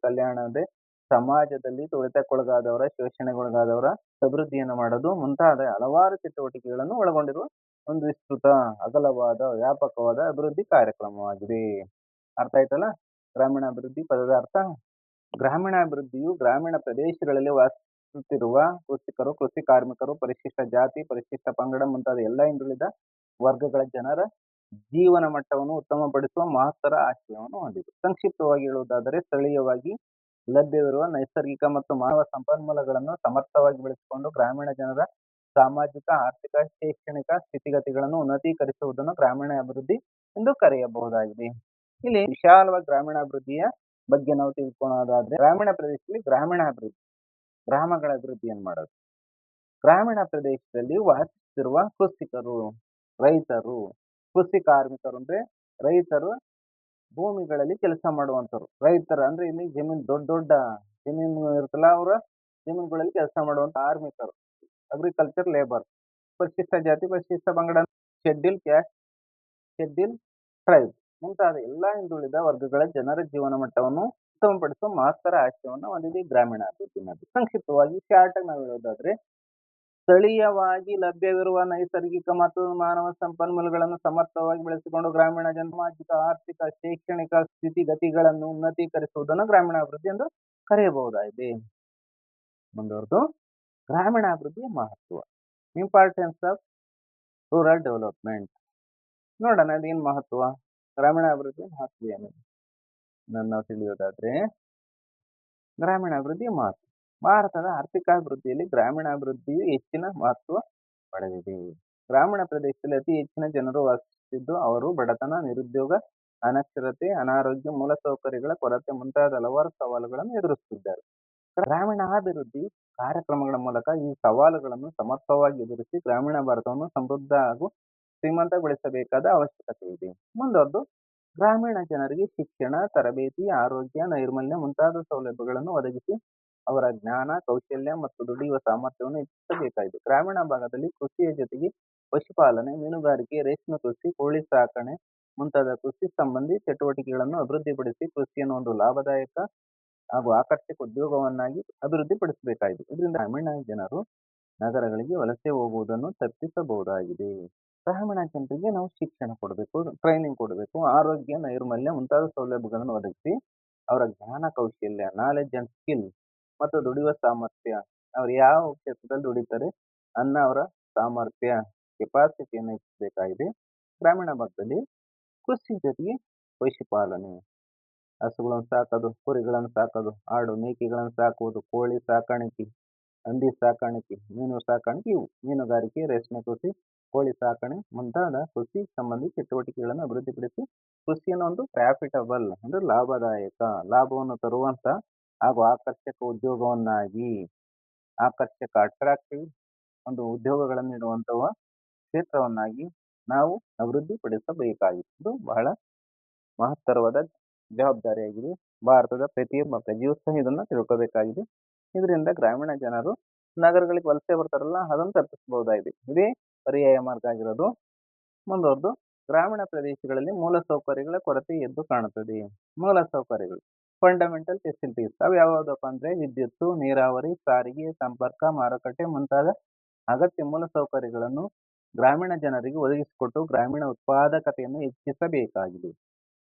ಕಲ್ಯಾಣ ಅಂದ್ರೆ ಸಮಾಜದಲ್ಲಿ ತುಳಿತಕ್ಕೊಳಗಾದವರ, ಶೋಷಣೆಗೊಳಗಾದವರ ಅಭಿವೃದ್ಧಿಯನ್ನು ಮಾಡೋದು ಮುಂತಾದ ಹಲವಾರು ಚಟುವಟಿಕೆಗಳನ್ನು ಒಳಗೊಂಡಿರುವ ಒಂದು ವಿಸ್ತೃತ, ಅಗಲವಾದ, ವ್ಯಾಪಕವಾದ ಅಭಿವೃದ್ಧಿ ಕಾರ್ಯಕ್ರಮವಾಗಿದೆ. ಅರ್ಥ ಆಯ್ತಲ್ಲ? ಗ್ರಾಮೀಣಾಭಿವೃದ್ಧಿ ಪದದ ಅರ್ಥ ಗ್ರಾಮೀಣಾಭಿವೃದ್ಧಿಯು ಗ್ರಾಮೀಣ ಪ್ರದೇಶಗಳಲ್ಲಿ ವಾಸಿಸುತ್ತಿರುವ ಕೃಷಿಕರು, ಕೃಷಿ ಕಾರ್ಮಿಕರು, ಪರಿಶಿಷ್ಟ ಜಾತಿ, ಪರಿಶಿಷ್ಟ ಪಂಗಡ ಮುಂತಾದ ಎಲ್ಲ ಹಿಂದುಳಿದ ವರ್ಗಗಳ ಜನರ ಜೀವನ ಮಟ್ಟವನ್ನು ಉತ್ತಮಪಡಿಸುವ ಮಹತ್ತರ ಆಶಯವನ್ನು ಹೊಂದಿದೆ. ಸಂಕ್ಷಿಪ್ತವಾಗಿ ಹೇಳುವುದಾದರೆ ಸ್ಥಳೀಯವಾಗಿ ಲಭ್ಯವಿರುವ ನೈಸರ್ಗಿಕ ಮತ್ತು ಮಾನವ ಸಂಪನ್ಮೂಲಗಳನ್ನು ಸಮರ್ಥವಾಗಿ ಬಳಸಿಕೊಂಡು ಗ್ರಾಮೀಣ ಜನರ ಸಾಮಾಜಿಕ, ಆರ್ಥಿಕ, ಶೈಕ್ಷಣಿಕ ಸ್ಥಿತಿಗತಿಗಳನ್ನು ಉನ್ನತೀಕರಿಸುವುದನ್ನು ಗ್ರಾಮೀಣ ಅಭಿವೃದ್ಧಿ ಎಂದು ಕರೆಯಬಹುದಾಗಿದೆ. ಇಲ್ಲಿ ವಿಶಾಲವಾಗಿ ಗ್ರಾಮೀಣಾಭಿವೃದ್ಧಿಯ ಬಗ್ಗೆ ನಾವು ತಿಳ್ಕೊಳ್ಳೋದಾದ್ರೆ ಗ್ರಾಮೀಣ ಪ್ರದೇಶದಲ್ಲಿ ಗ್ರಾಮೀಣಾಭಿವೃದ್ಧಿ ಗ್ರಾಮಗಳ ಅಭಿವೃದ್ಧಿಯನ್ನು ಮಾಡೋದು. ಗ್ರಾಮೀಣ ಪ್ರದೇಶದಲ್ಲಿ ವಾಸಿಸುತ್ತಿರುವ ಕೃಷಿಕರು, ರೈತರು, ಕೃಷಿ ಕಾರ್ಮಿಕರು ಅಂದ್ರೆ ರೈತರು ಭೂಮಿಗಳಲ್ಲಿ ಕೆಲಸ ಮಾಡುವಂತರು. ರೈತರ ಅಂದ್ರೆ ಇಲ್ಲಿ ಜಮೀನು ದೊಡ್ಡ ದೊಡ್ಡ ಜಮೀನು ಇರುತ್ತಲ್ಲ ಅವರ ಜಮೀನುಗಳಲ್ಲಿ ಕೆಲಸ ಮಾಡುವಂತ ಕಾರ್ಮಿಕರು, ಅಗ್ರಿಕಲ್ಚರ್ ಲೇಬರ್. ಪರಿಶಿಷ್ಟ ಜಾತಿ, ಪರಿಶಿಷ್ಟ ಪಂಗಡ, ಶೆಡ್ಯೂಲ್ ಕ್ಯಾಸ್ಟ್, ಶೆಡ್ಯೂಲ್ ಟ್ರೈಬ್ ಮುಂತಾದ ಎಲ್ಲಾ ಹಿಂದುಳಿದ ವರ್ಗಗಳ ಜನರ ಜೀವನ ಮಟ್ಟವನ್ನು ಉತ್ತಮಪಡಿಸುವ ಮಹತ್ತರ ಆಶಯವನ್ನು ಹೊಂದಿದೆ ಗ್ರಾಮೀಣಾಭಿವೃದ್ಧಿ. ಸಂಕ್ಷಿಪ್ತವಾಗಿ ಶಾರ್ಟ್ ಆಗಿ ನಾವು ಹೇಳೋದಾದ್ರೆ ಸ್ಥಳೀಯವಾಗಿ ಲಭ್ಯವಿರುವ ನೈಸರ್ಗಿಕ ಮತ್ತು ಮಾನವ ಸಂಪನ್ಮೂಲಗಳನ್ನು ಸಮರ್ಥವಾಗಿ ಬಳಸಿಕೊಂಡು ಗ್ರಾಮೀಣ ಸಾಮಾಜಿಕ, ಆರ್ಥಿಕ, ಶೈಕ್ಷಣಿಕ ಸ್ಥಿತಿಗತಿಗಳನ್ನು ಉನ್ನತೀಕರಿಸುವುದನ್ನು ಗ್ರಾಮೀಣಾಭಿವೃದ್ಧಿ ಎಂದು ಕರೆಯಬಹುದಾಗಿದೆ. ಮುಂದುವರೆದು ಗ್ರಾಮೀಣಾಭಿವೃದ್ಧಿಯ ಮಹತ್ವ, ಇಂಪಾರ್ಟೆನ್ಸ್ ಆಫ್ ರೂರಲ್ ಡೆವಲಪ್ಮೆಂಟ್ ನೋಡೋಣ. ಅದೇನು ಮಹತ್ವ, ಗ್ರಾಮೀಣಾಭಿವೃದ್ಧಿ ಮಹತ್ವ ಏನು ನಾವು ತಿಳಿಯೋದಾದ್ರೆ ಗ್ರಾಮೀಣಾಭಿವೃದ್ಧಿಯ ಮಹತ್ವ. ಭಾರತದ ಆರ್ಥಿಕಾಭಿವೃದ್ಧಿಯಲ್ಲಿ ಗ್ರಾಮೀಣಾಭಿವೃದ್ಧಿಯು ಹೆಚ್ಚಿನ ಮಹತ್ವ ಪಡೆದಿದೆ. ಗ್ರಾಮೀಣ ಪ್ರದೇಶದಲ್ಲಿ ಅತಿ ಹೆಚ್ಚಿನ ಜನರು ವಾಸಿಸುತ್ತಿದ್ದು ಅವರು ಬಡತನ, ನಿರುದ್ಯೋಗ, ಅನಕ್ಷರತೆ, ಅನಾರೋಗ್ಯ, ಮೂಲಸೌಕರ್ಯಗಳ ಕೊರತೆ ಮುಂತಾದ ಹಲವಾರು ಸವಾಲುಗಳನ್ನು ಎದುರಿಸುತ್ತಿದ್ದಾರೆ. ಗ್ರಾಮೀಣಾಭಿವೃದ್ಧಿ ಕಾರ್ಯಕ್ರಮಗಳ ಮೂಲಕ ಈ ಸವಾಲುಗಳನ್ನು ಸಮರ್ಥವಾಗಿ ಎದುರಿಸಿ ಗ್ರಾಮೀಣ ಭಾರತವನ್ನು ಸಮೃದ್ಧ ಹಾಗೂ ಶ್ರೀಮಂತಗೊಳಿಸಬೇಕಾದ ಅವಶ್ಯಕತೆ ಇದೆ. ಮುಂದುವರೆದು ಗ್ರಾಮೀಣ ಜನರಿಗೆ ಶಿಕ್ಷಣ, ತರಬೇತಿ, ಆರೋಗ್ಯ, ನೈರ್ಮಲ್ಯ ಮುಂತಾದ ಸೌಲಭ್ಯಗಳನ್ನು ಒದಗಿಸಿ ಅವರ ಜ್ಞಾನ, ಕೌಶಲ್ಯ ಮತ್ತು ದುಡಿಯುವ ಸಾಮರ್ಥ್ಯವನ್ನು ಹೆಚ್ಚಿಸಬೇಕಾಗಿದೆ. ಗ್ರಾಮೀಣ ಭಾಗದಲ್ಲಿ ಕೃಷಿಯ ಜೊತೆಗೆ ಪಶುಪಾಲನೆ, ಮೀನುಗಾರಿಕೆ, ರೇಷ್ಮೆ ಕೃಷಿ, ಕೋಳಿ ಸಾಕಣೆ ಮುಂತಾದ ಕೃಷಿ ಸಂಬಂಧಿ ಚಟುವಟಿಕೆಗಳನ್ನು ಅಭಿವೃದ್ಧಿಪಡಿಸಿ ಕೃಷಿಯನ್ನು ಒಂದು ಲಾಭದಾಯಕ ಹಾಗೂ ಆಕರ್ಷಕ ಉದ್ಯೋಗವನ್ನಾಗಿ ಅಭಿವೃದ್ಧಿಪಡಿಸಬೇಕಾಗಿದೆ. ಇದರಿಂದ ಗ್ರಾಮೀಣ ಜನರು ನಗರಗಳಿಗೆ ವಲಸೆ ಹೋಗುವುದನ್ನು ತಪ್ಪಿಸಬಹುದಾಗಿದೆ. ಗ್ರಾಮೀಣ ಜನರಿಗೆ ನಾವು ಶಿಕ್ಷಣ ಕೊಡಬೇಕು, ಟ್ರೈನಿಂಗ್ ಕೊಡಬೇಕು, ಆರೋಗ್ಯ, ನೈರ್ಮಲ್ಯ ಮುಂತಾದ ಸೌಲಭ್ಯಗಳನ್ನು ಒದಗಿಸಿ ಅವರ ಜ್ಞಾನ, ಕೌಶಲ್ಯ, ನಾಲೆಡ್ಜ್ ಅಂಡ್ ಸ್ಕಿಲ್ ಮತ್ತು ದುಡಿಯುವ ಸಾಮರ್ಥ್ಯ, ಅವ್ರು ಯಾವ ಕ್ಷೇತ್ರದಲ್ಲಿ ದುಡಿತಾರೆ ಅನ್ನ ಅವರ ಸಾಮರ್ಥ್ಯ, ಕೆಪಾಸಿಟಿಯನ್ನು ಹೆಚ್ಚಿಸಬೇಕಾಗಿದೆ. ಗ್ರಾಮೀಣ ಭಾಗದಲ್ಲಿ ಕೃಷಿ ಜೊತೆಗೆ ಪಶುಪಾಲನೆ, ಹಸುಗಳನ್ನು ಸಾಕೋದು, ಕುರಿಗಳನ್ನು ಸಾಕೋದು, ಆಡು ಮೇಕೆಗಳನ್ನು ಸಾಕುವುದು, ಕೋಳಿ ಸಾಕಾಣಿಕೆ, ಹಂದಿ ಸಾಕಾಣಿಕೆ, ಮೀನು ಸಾಕಾಣಿಕೆ, ಇವು ಮೀನುಗಾರಿಕೆ, ರೇಷ್ಮೆ ಕೃಷಿ, ಕೋಳಿ ಸಾಕಣೆ ಮುಂತಾದ ಕೃಷಿ ಸಂಬಂಧಿ ಚಟುವಟಿಕೆಗಳನ್ನು ಅಭಿವೃದ್ಧಿಪಡಿಸಿ ಕೃಷಿಯನ್ನು ಒಂದು ಪ್ರಾಫಿಟಬಲ್ ಅಂದ್ರೆ ಲಾಭದಾಯಕ, ಲಾಭವನ್ನು ತರುವಂತ ಹಾಗೂ ಆಕರ್ಷಕ ಉದ್ಯೋಗವನ್ನಾಗಿ, ಆಕರ್ಷಕ ಅಟ್ರಾಕ್ಟಿವ್ ಒಂದು ಉದ್ಯೋಗಗಳನ್ನು ನೀಡುವಂತಹ ಕ್ಷೇತ್ರವನ್ನಾಗಿ ನಾವು ಅಭಿವೃದ್ಧಿಪಡಿಸಬೇಕಾಗಿದ್ದು ಬಹಳ ಮಹತ್ತರವಾದ ಜವಾಬ್ದಾರಿಯಾಗಿದೆ. ಭಾರತದ ಪ್ರತಿಯೊಬ್ಬ ಪ್ರಜೆಯೂ ಸಹ ಇದನ್ನು ತಿಳ್ಕೋಬೇಕಾಗಿದೆ. ಇದರಿಂದ ಗ್ರಾಮೀಣ ಜನರು ನಗರಗಳಿಗೆ ವಲಸೆ ಬರ್ತಾರಲ್ಲ ಅದನ್ನು ತಪ್ಪಿಸಬಹುದಾಗಿದೆ. ಇದೇ ಪರ್ಯಾಯ ಮಾರ್ಗ ಆಗಿರೋದು. ಮುಂದುವರೆದು ಗ್ರಾಮೀಣ ಪ್ರದೇಶಗಳಲ್ಲಿ ಮೂಲ ಸೌಕರ್ಯಗಳ ಕೊರತೆ ಎದ್ದು ಕಾಣುತ್ತದೆ. ಮೂಲ ಸೌಕರ್ಯಗಳು ಫಂಡಮೆಂಟಲ್ ಫೆಸಿಲಿಟೀಸ್ ಅವು ಯಾವುದಪ್ಪ ಅಂದ್ರೆ ವಿದ್ಯುತ್ತು, ನೀರಾವರಿ, ಸಾರಿಗೆ, ಸಂಪರ್ಕ, ಮಾರುಕಟ್ಟೆ ಮುಂತಾದ ಅಗತ್ಯ ಮೂಲ ಸೌಕರ್ಯಗಳನ್ನು ಗ್ರಾಮೀಣ ಜನರಿಗೆ ಒದಗಿಸಿಕೊಟ್ಟು ಗ್ರಾಮೀಣ ಉತ್ಪಾದಕತೆಯನ್ನು ಹೆಚ್ಚಿಸಬೇಕಾಗಿದೆ.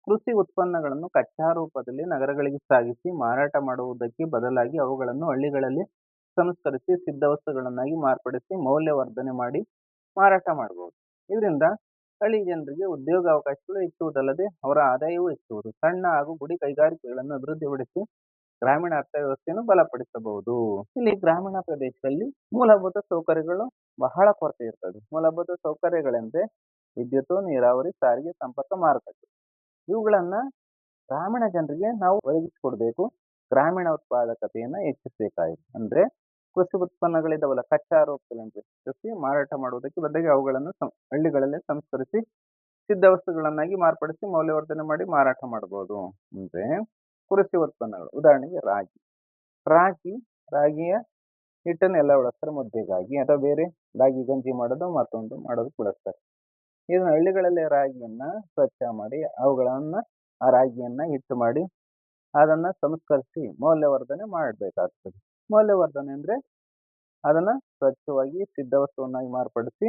ಕೃಷಿ ಉತ್ಪನ್ನಗಳನ್ನು ಕಚ್ಚಾ ರೂಪದಲ್ಲಿ ನಗರಗಳಿಗೆ ಸಾಗಿಸಿ ಮಾರಾಟ ಮಾಡುವುದಕ್ಕೆ ಬದಲಾಗಿ ಅವುಗಳನ್ನು ಹಳ್ಳಿಗಳಲ್ಲಿ ಸಂಸ್ಕರಿಸಿ ಸಿದ್ಧ ವಸ್ತುಗಳನ್ನಾಗಿ ಮಾರ್ಪಡಿಸಿ ಮೌಲ್ಯವರ್ಧನೆ ಮಾಡಿ ಮಾರಾಟ ಮಾಡಬಹುದು. ಇದರಿಂದ ಹಳ್ಳಿ ಜನರಿಗೆ ಉದ್ಯೋಗ ಅವಕಾಶಗಳು ಹೆಚ್ಚುವುದಲ್ಲದೆ ಅವರ ಆದಾಯವೂ ಹೆಚ್ಚುವುದು. ಸಣ್ಣ ಹಾಗೂ ಗುಡಿ ಕೈಗಾರಿಕೆಗಳನ್ನು ಅಭಿವೃದ್ಧಿಪಡಿಸಿ ಗ್ರಾಮೀಣ ಅರ್ಥವ್ಯವಸ್ಥೆಯನ್ನು ಬಲಪಡಿಸಬಹುದು. ಇಲ್ಲಿ ಗ್ರಾಮೀಣ ಪ್ರದೇಶದಲ್ಲಿ ಮೂಲಭೂತ ಸೌಕರ್ಯಗಳು ಬಹಳ ಕೊರತೆ ಇರ್ತದೆ. ಮೂಲಭೂತ ಸೌಕರ್ಯಗಳೆಂದ್ರೆ ವಿದ್ಯುತ್ತು, ನೀರಾವರಿ, ಸಾರಿಗೆ, ಸಂಪರ್ಕ, ಮಾರುಕಟ್ಟೆ ಇವುಗಳನ್ನ ಗ್ರಾಮೀಣ ಜನರಿಗೆ ನಾವು ಒದಗಿಸಿಕೊಡ್ಬೇಕು. ಗ್ರಾಮೀಣ ಉತ್ಪಾದಕತೆಯನ್ನ ಹೆಚ್ಚಿಸಬೇಕಾಗಿದೆ. ಅಂದ್ರೆ ಕೃಷಿ ಉತ್ಪನ್ನಗಳಿದಾವಲ್ಲ ಕಚ್ಚಾ ರೂಪದಲ್ಲಿ ಕೃಷಿ ಮಾರಾಟ ಮಾಡುವುದಕ್ಕೆ ಬದಲಾಗಿ ಅವುಗಳನ್ನು ಹಳ್ಳಿಗಳಲ್ಲೇ ಸಂಸ್ಕರಿಸಿ ಸಿದ್ಧ ವಸ್ತುಗಳನ್ನಾಗಿ ಮಾರ್ಪಡಿಸಿ ಮೌಲ್ಯವರ್ಧನೆ ಮಾಡಿ ಮಾರಾಟ ಮಾಡಬಹುದು. ಅಂದ್ರೆ ಕೃಷಿ ಉತ್ಪನ್ನಗಳು ಉದಾಹರಣೆಗೆ ರಾಗಿಯ ಹಿಟ್ಟನ್ನು ಎಲ್ಲ ಬಳಸ್ತಾರೆ ಮುದ್ದೆಗಾಗಿ ಅಥವಾ ಬೇರೆ ರಾಗಿ ಗಂಜಿ ಮಾಡೋದು ಮತ್ತೊಂದು ಮಾಡೋದು ಬಳಸ್ತಾರೆ. ಇದನ್ನ ಹಳ್ಳಿಗಳಲ್ಲೇ ರಾಗಿಯನ್ನ ಸ್ವಚ್ಛ ಮಾಡಿ ಅವುಗಳನ್ನ ಆ ರಾಗಿಯನ್ನ ಹಿಟ್ಟು ಮಾಡಿ ಅದನ್ನ ಸಂಸ್ಕರಿಸಿ ಮೌಲ್ಯವರ್ಧನೆ ಮಾಡಬೇಕಾಗ್ತದೆ. ಮೌಲ್ಯವರ್ಧನೆ ಅಂದ್ರೆ ಅದನ್ನ ಸ್ವಚ್ಛವಾಗಿ ಸಿದ್ಧ ವಸ್ತುವನ್ನಾಗಿ ಮಾರ್ಪಡಿಸಿ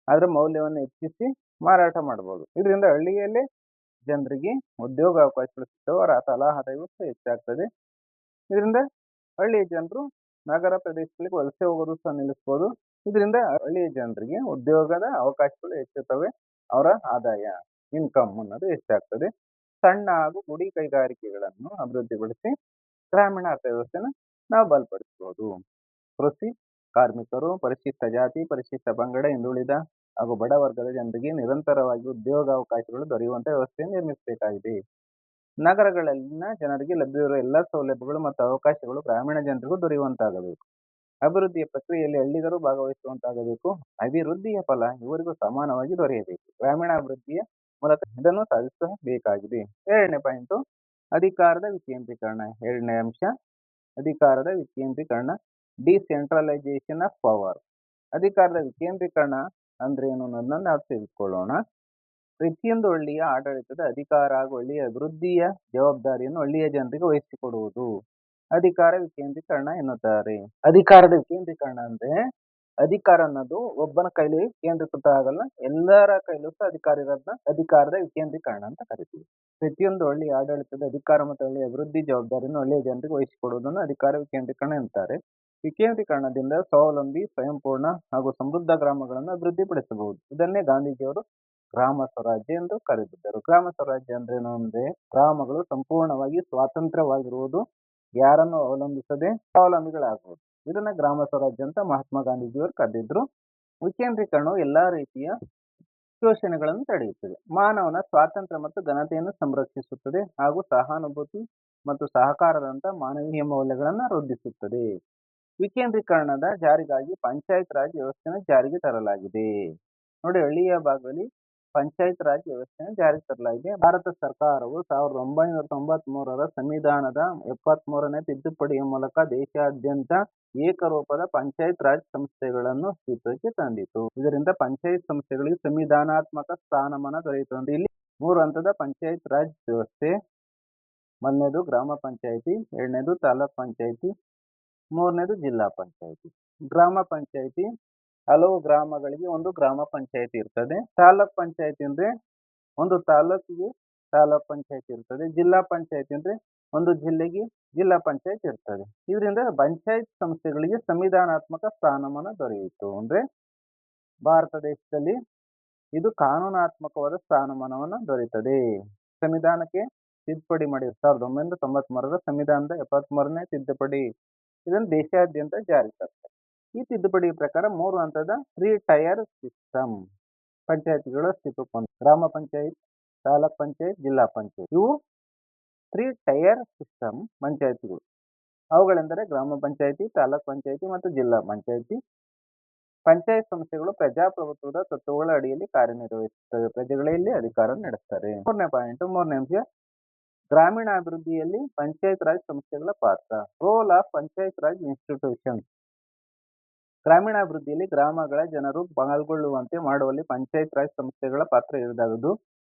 ಅದರ ಮೌಲ್ಯವನ್ನು ಹೆಚ್ಚಿಸಿ ಮಾರಾಟ ಮಾಡಬಹುದು. ಇದರಿಂದ ಹಳ್ಳಿಯಲ್ಲೇ ಜನರಿಗೆ ಉದ್ಯೋಗಾವಕಾಶಗಳು ಸಿಗ್ತವೆ, ಅವರ ತಲಾ ಆದಾಯವೂ ಸಹ ಹೆಚ್ಚಾಗ್ತದೆ. ಇದರಿಂದ ಹಳ್ಳಿಯ ಜನರು ನಗರ ಪ್ರದೇಶಗಳಿಗೆ ವಲಸೆ ಹೋಗೋದು ಸಹ ನಿಲ್ಲಿಸ್ಬೋದು. ಇದರಿಂದ ಹಳ್ಳಿಯ ಜನರಿಗೆ ಉದ್ಯೋಗದ ಅವಕಾಶಗಳು ಹೆಚ್ಚುತ್ತವೆ, ಅವರ ಆದಾಯ ಇನ್ಕಮ್ ಅನ್ನೋದು ಹೆಚ್ಚಾಗ್ತದೆ. ಸಣ್ಣ ಹಾಗೂ ಗುಡಿ ಕೈಗಾರಿಕೆಗಳನ್ನು ಅಭಿವೃದ್ಧಿಪಡಿಸಿ ಗ್ರಾಮೀಣ ಅರ್ಥವ್ಯವಸ್ಥೆನ ನಾವು ಬಲಪಡಿಸಬಹುದು. ಕೃಷಿ ಕಾರ್ಮಿಕರು, ಪರಿಶಿಷ್ಟ ಜಾತಿ, ಪರಿಶಿಷ್ಟ ಪಂಗಡ, ಹಿಂದುಳಿದ ಹಾಗೂ ಬಡ ವರ್ಗದ ಜನರಿಗೆ ನಿರಂತರವಾಗಿ ಉದ್ಯೋಗಾವಕಾಶಗಳು ದೊರೆಯುವಂತೆ ವ್ಯವಸ್ಥೆಯನ್ನು ನಿರ್ಮಿಸಬೇಕಾಗಿದೆ. ನಗರಗಳಲ್ಲಿನ ಜನರಿಗೆ ಲಭ್ಯವಿರುವ ಎಲ್ಲ ಸೌಲಭ್ಯಗಳು ಮತ್ತು ಅವಕಾಶಗಳು ಗ್ರಾಮೀಣ ಜನರಿಗೂ ದೊರೆಯುವಂತಾಗಬೇಕು. ಅಭಿವೃದ್ಧಿಯ ಪ್ರಕ್ರಿಯೆಯಲ್ಲಿ ಹಳ್ಳಿಗರು ಭಾಗವಹಿಸುವಂತಾಗಬೇಕು. ಅಭಿವೃದ್ಧಿಯ ಫಲ ಇವರಿಗೂ ಸಮಾನವಾಗಿ ದೊರೆಯಬೇಕು. ಗ್ರಾಮೀಣಾಭಿವೃದ್ಧಿಯ ಮೂಲಕ ಇದನ್ನು ಸಾಧಿಸಬೇಕಾಗಿದೆ. 2ನೇ ಪಾಯಿಂಟು ಅಧಿಕಾರದ ವಿಕೇಂದ್ರೀಕರಣ. 2ನೇ ಅಂಶ ಅಧಿಕಾರದ ವಿಕೇಂದ್ರೀಕರಣ, ಡಿಸೆಂಟ್ರಲೈಸೇಷನ್ ಆಫ್ ಪವರ್. ಅಧಿಕಾರದ ವಿಕೇಂದ್ರೀಕರಣ ಅಂದ್ರೆ ಏನು ಅನ್ನೋದನ್ನ ನಾವು ತಿಳಿದುಕೊಳ್ಳೋಣ. ಪ್ರತಿಯೊಂದು ಹಳ್ಳಿಯ ಆಡಳಿತದ ಅಧಿಕಾರ ಹಾಗೂ ಹಳ್ಳಿಯ ಅಭಿವೃದ್ಧಿಯ ಜವಾಬ್ದಾರಿಯನ್ನು ಹಳ್ಳಿಯ ಜನರಿಗೆ ವಹಿಸಿಕೊಡುವುದು ಅಧಿಕಾರ ವಿಕೇಂದ್ರೀಕರಣ ಎನ್ನುತ್ತಾರೆ. ಅಧಿಕಾರದ ವಿಕೇಂದ್ರೀಕರಣ ಅಂದ್ರೆ ಅಧಿಕಾರ ಅನ್ನೋದು ಒಬ್ಬನ ಕೈಲಿ ಕೇಂದ್ರೀಕೃತ ಆಗಲ್ಲ, ಎಲ್ಲರ ಕೈಲೂ ಸಹ ಅಧಿಕಾರ ಇರೋದನ್ನ ಅಧಿಕಾರದ ವಿಕೇಂದ್ರೀಕರಣ ಅಂತ ಕರಿತೀವಿ. ಪ್ರತಿಯೊಂದು ಹಳ್ಳಿಯ ಆಡಳಿತದ ಅಧಿಕಾರ ಮತ್ತು ಹಳ್ಳಿಯ ಅಭಿವೃದ್ಧಿ ಜವಾಬ್ದಾರಿಯನ್ನು ಹಳ್ಳಿಯ ಜನರಿಗೆ ವಹಿಸಿಕೊಡುವುದನ್ನು ಅಧಿಕಾರ ವಿಕೇಂದ್ರೀಕರಣ ಎನ್ನುತ್ತಾರೆ. ವಿಕೇಂದ್ರೀಕರಣದಿಂದ ಸ್ವಾವಲಂಬಿ, ಸ್ವಯಂಪೂರ್ಣ ಹಾಗೂ ಸಮೃದ್ಧ ಗ್ರಾಮಗಳನ್ನು ಅಭಿವೃದ್ಧಿಪಡಿಸಬಹುದು. ಇದನ್ನೇ ಗಾಂಧೀಜಿಯವರು ಗ್ರಾಮ ಸ್ವರಾಜ್ಯ ಎಂದು ಕರೆದಿದ್ದರು. ಗ್ರಾಮ ಸ್ವರಾಜ್ಯ ಅಂದ್ರೇನು ಅಂದ್ರೆ ಗ್ರಾಮಗಳು ಸಂಪೂರ್ಣವಾಗಿ ಸ್ವಾತಂತ್ರ್ಯವಾಗಿರುವುದು, ಯಾರನ್ನು ಅವಲಂಬಿಸದೆ ಸ್ವಾವಲಂಬಿಗಳಾಗುವುದು. ಇದನ್ನ ಗ್ರಾಮ ಸ್ವರಾಜ್ಯ ಅಂತ ಮಹಾತ್ಮ ಗಾಂಧೀಜಿಯವರು ಕರೆದಿದ್ರು. ವಿಕೇಂದ್ರೀಕರಣವು ಎಲ್ಲಾ ರೀತಿಯ ಶೋಷಣೆಗಳನ್ನು ತಡೆಯುತ್ತದೆ, ಮಾನವನ ಸ್ವಾತಂತ್ರ್ಯ ಮತ್ತು ಘನತೆಯನ್ನು ಸಂರಕ್ಷಿಸುತ್ತದೆ ಹಾಗೂ ಸಹಾನುಭೂತಿ ಮತ್ತು ಸಹಕಾರದಂತಹ ಮಾನವೀಯ ಮೌಲ್ಯಗಳನ್ನು ವೃದ್ಧಿಸುತ್ತದೆ. ವಿಕೇಂದ್ರೀಕರಣದ ಜಾರಿಗಾಗಿ ಪಂಚಾಯತ್ ರಾಜ್ ವ್ಯವಸ್ಥೆಯನ್ನು ಜಾರಿಗೆ ತರಲಾಗಿದೆ. ನೋಡಿ, ಹಳ್ಳಿಯ ಭಾಗದಲ್ಲಿ ಪಂಚಾಯತ್ ರಾಜ್ ವ್ಯವಸ್ಥೆಯನ್ನು ಜಾರಿಗೆ ತರಲಾಗಿದೆ. ಭಾರತ ಸರ್ಕಾರವು 1993ರ ಸಂವಿಧಾನದ 73ನೇ ತಿದ್ದುಪಡಿಯ ಮೂಲಕ ದೇಶಾದ್ಯಂತ ಏಕರೂಪದ ಪಂಚಾಯತ್ ರಾಜ್ ಸಂಸ್ಥೆಗಳನ್ನು ಅಸ್ತಿತ್ವಕ್ಕೆ ತಂದಿತು. ಇದರಿಂದ ಪಂಚಾಯತ್ ಸಂಸ್ಥೆಗಳಿಗೆ ಸಂವಿಧಾನಾತ್ಮಕ ಸ್ಥಾನಮಾನ ದೊರೆಯಿತು. ಇಲ್ಲಿ 3 ಹಂತದ ಪಂಚಾಯತ್ ರಾಜ್ ವ್ಯವಸ್ಥೆ. 1ನೇದು ಗ್ರಾಮ ಪಂಚಾಯಿತಿ, 2ನೇದು ತಾಲೂಕ್ ಪಂಚಾಯಿತಿ, 3ನೇದು ಜಿಲ್ಲಾ ಪಂಚಾಯಿತಿ. ಗ್ರಾಮ ಪಂಚಾಯಿತಿ ಹಲವು ಗ್ರಾಮಗಳಿಗೆ ಒಂದು ಗ್ರಾಮ ಪಂಚಾಯಿತಿ ಇರ್ತದೆ. ತಾಲೂಕ್ ಪಂಚಾಯಿತಿ ಅಂದ್ರೆ ಒಂದು ತಾಲೂಕಿಗೆ ತಾಲೂಕ್ ಪಂಚಾಯಿತಿ ಇರ್ತದೆ. ಜಿಲ್ಲಾ ಪಂಚಾಯಿತಿ ಅಂದ್ರೆ ಒಂದು ಜಿಲ್ಲೆಗೆ ಜಿಲ್ಲಾ ಪಂಚಾಯತ್ ಇರ್ತದೆ. ಇದರಿಂದ ಪಂಚಾಯತ್ ಸಂಸ್ಥೆಗಳಿಗೆ ಸಂವಿಧಾನಾತ್ಮಕ ಸ್ಥಾನಮಾನ ದೊರೆಯಿತು. ಅಂದ್ರೆ ಭಾರತ ದೇಶದಲ್ಲಿ ಇದು ಕಾನೂನಾತ್ಮಕವಾದ ಸ್ಥಾನಮಾನವನ್ನು ದೊರೆಯುತ್ತದೆ. ಸಂವಿಧಾನಕ್ಕೆ ತಿದ್ದುಪಡಿ ಮಾಡಿ 1993ರ ಸಂವಿಧಾನದ 73ನೇ ತಿದ್ದುಪಡಿ ಇದನ್ನು ದೇಶಾದ್ಯಂತ ಜಾರಿ ತರ್ತಾರೆ. ಈ ತಿದ್ದುಪಡಿ ಪ್ರಕಾರ 3 ಹಂತದ 3 ಟೈರ್ ಸಿಸ್ಟಮ್ ಪಂಚಾಯತ್ಗಳು ಅಸ್ತಿತ್ವಕ್ಕೆ ಬಂತು. ಗ್ರಾಮ ಪಂಚಾಯತ್, ತಾಲೂಕ್ ಪಂಚಾಯತ್, ಜಿಲ್ಲಾ ಪಂಚಾಯತ್. ಇವು 3 ಟೈರ್ ಸಿಸ್ಟಮ್ ಪಂಚಾಯತ್ಗಳು. ಅವುಗಳೆಂದರೆ ಗ್ರಾಮ ಪಂಚಾಯತಿ, ತಾಲೂಕ್ ಪಂಚಾಯತಿ ಮತ್ತು ಜಿಲ್ಲಾ ಪಂಚಾಯತಿ. ಪಂಚಾಯತ್ ಸಂಸ್ಥೆಗಳು ಪ್ರಜಾಪ್ರಭುತ್ವದ ತತ್ವಗಳ ಅಡಿಯಲ್ಲಿ ಕಾರ್ಯನಿರ್ವಹಿಸುತ್ತವೆ. ಪ್ರಜೆಗಳಲ್ಲಿ ಅಧಿಕಾರ ನಡೆಸ್ತಾರೆ. 3ನೇ ಪಾಯಿಂಟ್, 3ನೇ ಅಂಶ ಗ್ರಾಮೀಣಾಭಿವೃದ್ಧಿಯಲ್ಲಿ ಪಂಚಾಯತ್ ರಾಜ್ ಸಂಸ್ಥೆಗಳ ಪಾತ್ರ. Role of Panchayat Raj institution. ಗ್ರಾಮೀಣಾಭಿವೃದ್ಧಿಯಲ್ಲಿ ಗ್ರಾಮಗಳ ಜನರು ಪಾಲ್ಗೊಳ್ಳುವಂತೆ ಮಾಡುವಲ್ಲಿ ಪಂಚಾಯತ್ ರಾಜ್ ಸಂಸ್ಥೆಗಳ ಪಾತ್ರ ಇರುವುದು.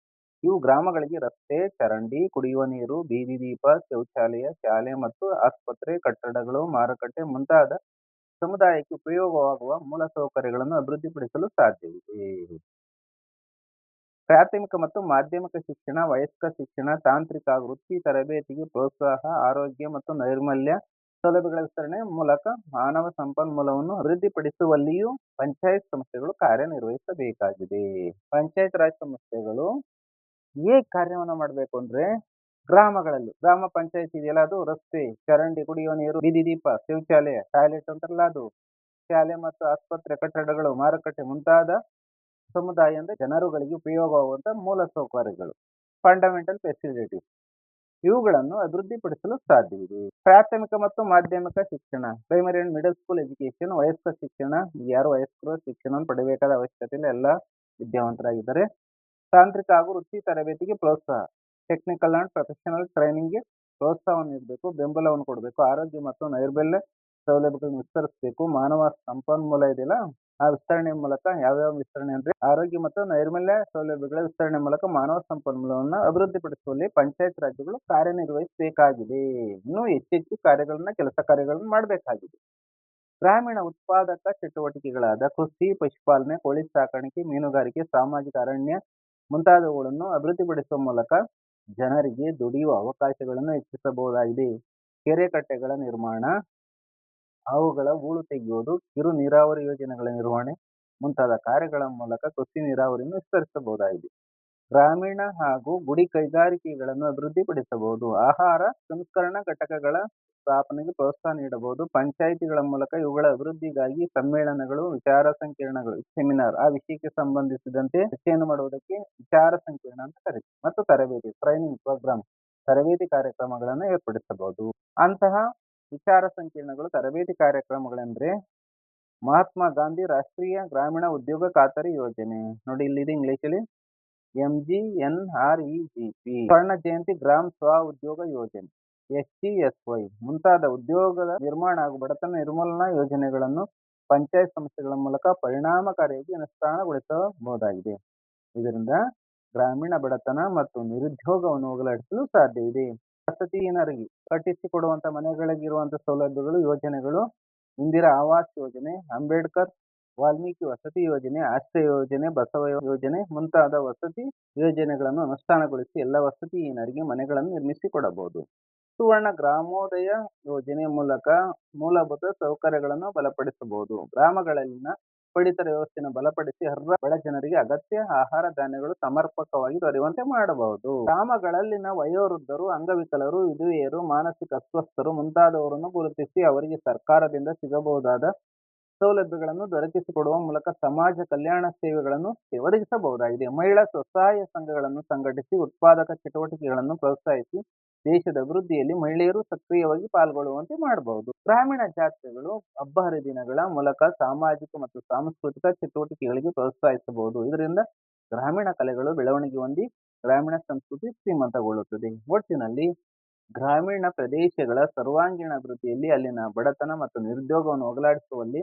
ಇವು ಗ್ರಾಮಗಳಿಗೆ ರಸ್ತೆ, ಚರಂಡಿ, ಕುಡಿಯುವ ನೀರು, ಬೀದಿ ದೀಪ, ಶೌಚಾಲಯ, ಶಾಲೆ ಮತ್ತು ಆಸ್ಪತ್ರೆ, ಕಟ್ಟಡಗಳು, ಮಾರುಕಟ್ಟೆ ಮುಂತಾದ ಸಮುದಾಯಕ್ಕೆ ಉಪಯೋಗವಾಗುವ ಮೂಲಸೌಕರ್ಯಗಳನ್ನು ಅಭಿವೃದ್ಧಿಪಡಿಸಲು ಸಾಧ್ಯವಿದೆ. ಪ್ರಾಥಮಿಕ ಮತ್ತು ಮಾಧ್ಯಮಿಕ ಶಿಕ್ಷಣ, ವಯಸ್ಕ ಶಿಕ್ಷಣ, ತಾಂತ್ರಿಕ ಹಾಗೂ ವೃತ್ತಿ ತರಬೇತಿಗೆ ಪ್ರೋತ್ಸಾಹ, ಆರೋಗ್ಯ ಮತ್ತು ನೈರ್ಮಲ್ಯ ಸೌಲಭ್ಯಗಳ ವಿಸ್ತರಣೆ ಮೂಲಕ ಮಾನವ ಸಂಪನ್ಮೂಲವನ್ನು ಅಭಿವೃದ್ಧಿಪಡಿಸುವಲ್ಲಿಯೂ ಪಂಚಾಯತ್ ಸಂಸ್ಥೆಗಳು ಕಾರ್ಯನಿರ್ವಹಿಸಬೇಕಾಗಿದೆ. ಪಂಚಾಯತ್ ರಾಜ್ ಸಂಸ್ಥೆಗಳು ಹೇಗೆ ಕಾರ್ಯವನ್ನು ಮಾಡಬೇಕು ಅಂದ್ರೆ ಗ್ರಾಮಗಳಲ್ಲಿ ಗ್ರಾಮ ಪಂಚಾಯತ್ ಇದೆಯಲ್ಲ, ಅದು ರಸ್ತೆ, ಚರಂಡಿ, ಕುಡಿಯುವ ನೀರು, ಬೀದಿ ದೀಪ, ಶೌಚಾಲಯ, ಟಾಯ್ಲೆಟ್ ಅಂತಾರಲ್ಲ ಅದು, ಶಾಲೆ ಮತ್ತು ಆಸ್ಪತ್ರೆ, ಕಟ್ಟಡಗಳು, ಮಾರುಕಟ್ಟೆ ಮುಂತಾದ ಸಮುದಾಯ ಅಂದ್ರೆ ಜನರುಗಳಿಗೆ ಉಪಯೋಗವಾಗುವಂತ ಮೂಲ ಸೌಕರ್ಯಗಳು, ಫಂಡಮೆಂಟಲ್ ಫೆಸಿಲಿಟೀಸ್, ಇವುಗಳನ್ನು ಅಭಿವೃದ್ಧಿಪಡಿಸಲು ಸಾಧ್ಯವಿದೆ. ಪ್ರಾಥಮಿಕ ಮತ್ತು ಮಾಧ್ಯಮಿಕ ಶಿಕ್ಷಣ, primary and middle school education. ವಯಸ್ಕ ಶಿಕ್ಷಣ, ಯಾರು ವಯಸ್ಕರು ಶಿಕ್ಷಣವನ್ನು ಪಡೆಯಬೇಕಾದ ಅವಶ್ಯಕತೆ ಇಲ್ಲ, ಎಲ್ಲ ವಿದ್ಯಾವಂತರಾಗಿದ್ದಾರೆ. ತಾಂತ್ರಿಕ ಹಾಗೂ ವೃತ್ತಿ ತರಬೇತಿಗೆ ಪ್ರೋತ್ಸಾಹ, ಟೆಕ್ನಿಕಲ್ ಅಂಡ್ ಪ್ರೊಫೆಷನಲ್ ಟ್ರೈನಿಂಗ್ಗೆ ಪ್ರೋತ್ಸಾಹವನ್ನು ನೀಡಬೇಕು, ಬೆಂಬಲವನ್ನು ಕೊಡಬೇಕು. ಆರೋಗ್ಯ ಮತ್ತು ನೈರ್ಮಲ್ಯ ಸೌಲಭ್ಯಗಳನ್ನು ವಿಸ್ತರಿಸಬೇಕು. ಮಾನವ ಸಂಪನ್ಮೂಲ ಇದೆಯಲ್ಲ, ಆ ವಿಸ್ತರಣೆ ಮೂಲಕ ಯಾವ್ಯಾವ ವಿಸ್ತರಣೆ ಅಂದ್ರೆ ಆರೋಗ್ಯ ಮತ್ತು ನೈರ್ಮಲ್ಯ ಸೌಲಭ್ಯಗಳ ವಿಸ್ತರಣೆ ಮೂಲಕ ಮಾನವ ಸಂಪನ್ಮೂಲವನ್ನು ಅಭಿವೃದ್ಧಿಪಡಿಸುವಲ್ಲಿ ಪಂಚಾಯತ್ ರಾಜ್ಯಗಳು ಕಾರ್ಯನಿರ್ವಹಿಸಬೇಕಾಗಿದೆ. ಇನ್ನೂ ಹೆಚ್ಚೆಚ್ಚು ಕೆಲಸ ಕಾರ್ಯಗಳನ್ನು ಮಾಡಬೇಕಾಗಿದೆ. ಗ್ರಾಮೀಣ ಉತ್ಪಾದಕ ಚಟುವಟಿಕೆಗಳಾದ ಕೃಷಿ, ಪಶುಪಾಲನೆ, ಕೋಳಿ ಸಾಕಾಣಿಕೆ, ಮೀನುಗಾರಿಕೆ, ಸಾಮಾಜಿಕ ಅರಣ್ಯ ಮುಂತಾದವುಗಳನ್ನು ಅಭಿವೃದ್ಧಿಪಡಿಸುವ ಮೂಲಕ ಜನರಿಗೆ ದುಡಿಯುವ ಅವಕಾಶಗಳನ್ನು ಹೆಚ್ಚಿಸಬಹುದಾಗಿದೆ. ಕೆರೆ ಕಟ್ಟೆಗಳ ನಿರ್ಮಾಣ, ಅವುಗಳ ಹೂಳು ತೆಗೆಯುವುದು, ಕಿರು ನೀರಾವರಿ ಯೋಜನೆಗಳ ನಿರ್ವಹಣೆ ಮುಂತಾದ ಕಾರ್ಯಗಳ ಮೂಲಕ ಕೃಷಿ ನೀರಾವರಿಯನ್ನು ವಿಸ್ತರಿಸಬಹುದಾಗಿದೆ. ಗ್ರಾಮೀಣ ಹಾಗೂ ಗುಡಿ ಕೈಗಾರಿಕೆಗಳನ್ನು ಅಭಿವೃದ್ಧಿಪಡಿಸಬಹುದು. ಆಹಾರ ಸಂಸ್ಕರಣಾ ಘಟಕಗಳ ಸ್ಥಾಪನೆಗೆ ಪ್ರೋತ್ಸಾಹ ನೀಡಬಹುದು. ಪಂಚಾಯಿತಿಗಳ ಮೂಲಕ ಇವುಗಳ ಅಭಿವೃದ್ಧಿಗಾಗಿ ಸಮ್ಮೇಳನಗಳು, ವಿಚಾರ ಸಂಕಿರಣಗಳು, ಸೆಮಿನಾರ್, ಆ ವಿಷಯಕ್ಕೆ ಸಂಬಂಧಿಸಿದಂತೆ ಚರ್ಚೆಯನ್ನು ಮಾಡುವುದಕ್ಕೆ ವಿಚಾರ ಸಂಕಿರಣ ಅಂತ ಕರೀತಾರೆ. ಮತ್ತು ತರಬೇತಿ, ಟ್ರೈನಿಂಗ್ ಪ್ರೋಗ್ರಾಮ್, ತರಬೇತಿ ಕಾರ್ಯಕ್ರಮಗಳನ್ನು ಏರ್ಪಡಿಸಬಹುದು. ಅಂತಹ ವಿಚಾರ ಸಂಕಿರಣಗಳು, ತರಬೇತಿ ಕಾರ್ಯಕ್ರಮಗಳೆಂದ್ರೆ ಮಹಾತ್ಮ ಗಾಂಧಿ ರಾಷ್ಟ್ರೀಯ ಗ್ರಾಮೀಣ ಉದ್ಯೋಗ ಖಾತರಿ ಯೋಜನೆ, ನೋಡಿ ಇಲ್ಲಿದೆ ಇಂಗ್ಲಿಷಲ್ಲಿ MGNREGP, ಸ್ವರ್ಣ ಜಯಂತಿ ಗ್ರಾಮ ಸ್ವ ಉದ್ಯೋಗ ಯೋಜನೆ SGSY ಮುಂತಾದ ಉದ್ಯೋಗದ ನಿರ್ಮಾಣ ಹಾಗೂ ಬಡತನ ನಿರ್ಮೂಲನಾ ಯೋಜನೆಗಳನ್ನು ಪಂಚಾಯತ್ ಸಂಸ್ಥೆಗಳ ಮೂಲಕ ಪರಿಣಾಮಕಾರಿಯಾಗಿ ಅನುಷ್ಠಾನಗೊಳಿಸಬಹುದಾಗಿದೆ. ಇದರಿಂದ ಗ್ರಾಮೀಣ ಬಡತನ ಮತ್ತು ನಿರುದ್ಯೋಗವನ್ನು ಹೋಗಲಾಡಿಸಲು ಸಾಧ್ಯವಿದೆ. ವಸತಿಹೀನರಿಗೆ ಕಟ್ಟಿಸಿಕೊಡುವಂತ ಮನೆಗಳಿಗಿರುವಂತಹ ಸೌಲಭ್ಯಗಳು, ಯೋಜನೆಗಳು ಇಂದಿರಾ ಆವಾಸ್ ಯೋಜನೆ, ಅಂಬೇಡ್ಕರ್ ವಾಲ್ಮೀಕಿ ವಸತಿ ಯೋಜನೆ, ಆಶ್ರಯ ಯೋಜನೆ, ಬಸವ ಯೋಜನೆ ಮುಂತಾದ ವಸತಿ ಯೋಜನೆಗಳನ್ನು ಅನುಷ್ಠಾನಗೊಳಿಸಿ ಎಲ್ಲ ವಸತಿಹೀನರಿಗೆ ಮನೆಗಳನ್ನು ನಿರ್ಮಿಸಿಕೊಡಬಹುದು. ಸುವರ್ಣ ಗ್ರಾಮೋದಯ ಯೋಜನೆ ಮೂಲಕ ಮೂಲಭೂತ ಸೌಕರ್ಯಗಳನ್ನು ಬಲಪಡಿಸಬಹುದು. ಗ್ರಾಮಗಳಲ್ಲಿನ ಪಡಿತರ ವ್ಯವಸ್ಥೆಯನ್ನು ಬಲಪಡಿಸಿ ಅರ್ಹ ಬಡ ಜನರಿಗೆ ಅಗತ್ಯ ಆಹಾರ ಧಾನ್ಯಗಳು ಸಮರ್ಪಕವಾಗಿ ದೊರೆಯುವಂತೆ ಮಾಡಬಹುದು. ಗ್ರಾಮಗಳಲ್ಲಿನ ವಯೋವೃದ್ಧರು, ಅಂಗವಿಕಲರು, ವಿಧವೆಯರು, ಮಾನಸಿಕ ಅಸ್ವಸ್ಥರು ಮುಂತಾದವರನ್ನು ಗುರುತಿಸಿ ಅವರಿಗೆ ಸರ್ಕಾರದಿಂದ ಸಿಗಬಹುದಾದ ಸೌಲಭ್ಯಗಳನ್ನು ದೊರಕಿಸಿಕೊಡುವ ಮೂಲಕ ಸಮಾಜ ಕಲ್ಯಾಣ ಸೇವೆಗಳನ್ನು ಒದಗಿಸಬಹುದಾಗಿದೆ. ಮಹಿಳಾ ಸ್ವಸಹಾಯ ಸಂಘಗಳನ್ನು ಸಂಘಟಿಸಿ ಉತ್ಪಾದಕ ಚಟುವಟಿಕೆಗಳನ್ನು ಪ್ರೋತ್ಸಾಹಿಸಿ ದೇಶದ ಅಭಿವೃದ್ಧಿಯಲ್ಲಿ ಮಹಿಳೆಯರು ಸಕ್ರಿಯವಾಗಿ ಪಾಲ್ಗೊಳ್ಳುವಂತೆ ಮಾಡಬಹುದು. ಗ್ರಾಮೀಣ ಜಾತ್ರೆಗಳು, ಹಬ್ಬ ಹರಿದಿನಗಳ ಮೂಲಕ ಸಾಮಾಜಿಕ ಮತ್ತು ಸಾಂಸ್ಕೃತಿಕ ಚಟುವಟಿಕೆಗಳಿಗೆ ಪ್ರೋತ್ಸಾಹಿಸಬಹುದು. ಇದರಿಂದ ಗ್ರಾಮೀಣ ಕಲೆಗಳು ಬೆಳವಣಿಗೆ ಹೊಂದಿ ಗ್ರಾಮೀಣ ಸಂಸ್ಕೃತಿ ಶ್ರೀಮಂತಗೊಳ್ಳುತ್ತದೆ. ಒಟ್ಟಿನಲ್ಲಿ ಗ್ರಾಮೀಣ ಪ್ರದೇಶಗಳ ಸರ್ವಾಂಗೀಣ ಅಭಿವೃದ್ಧಿಯಲ್ಲಿ, ಅಲ್ಲಿನ ಬಡತನ ಮತ್ತು ನಿರುದ್ಯೋಗವನ್ನು ಹೋಗಲಾಡಿಸುವಲ್ಲಿ,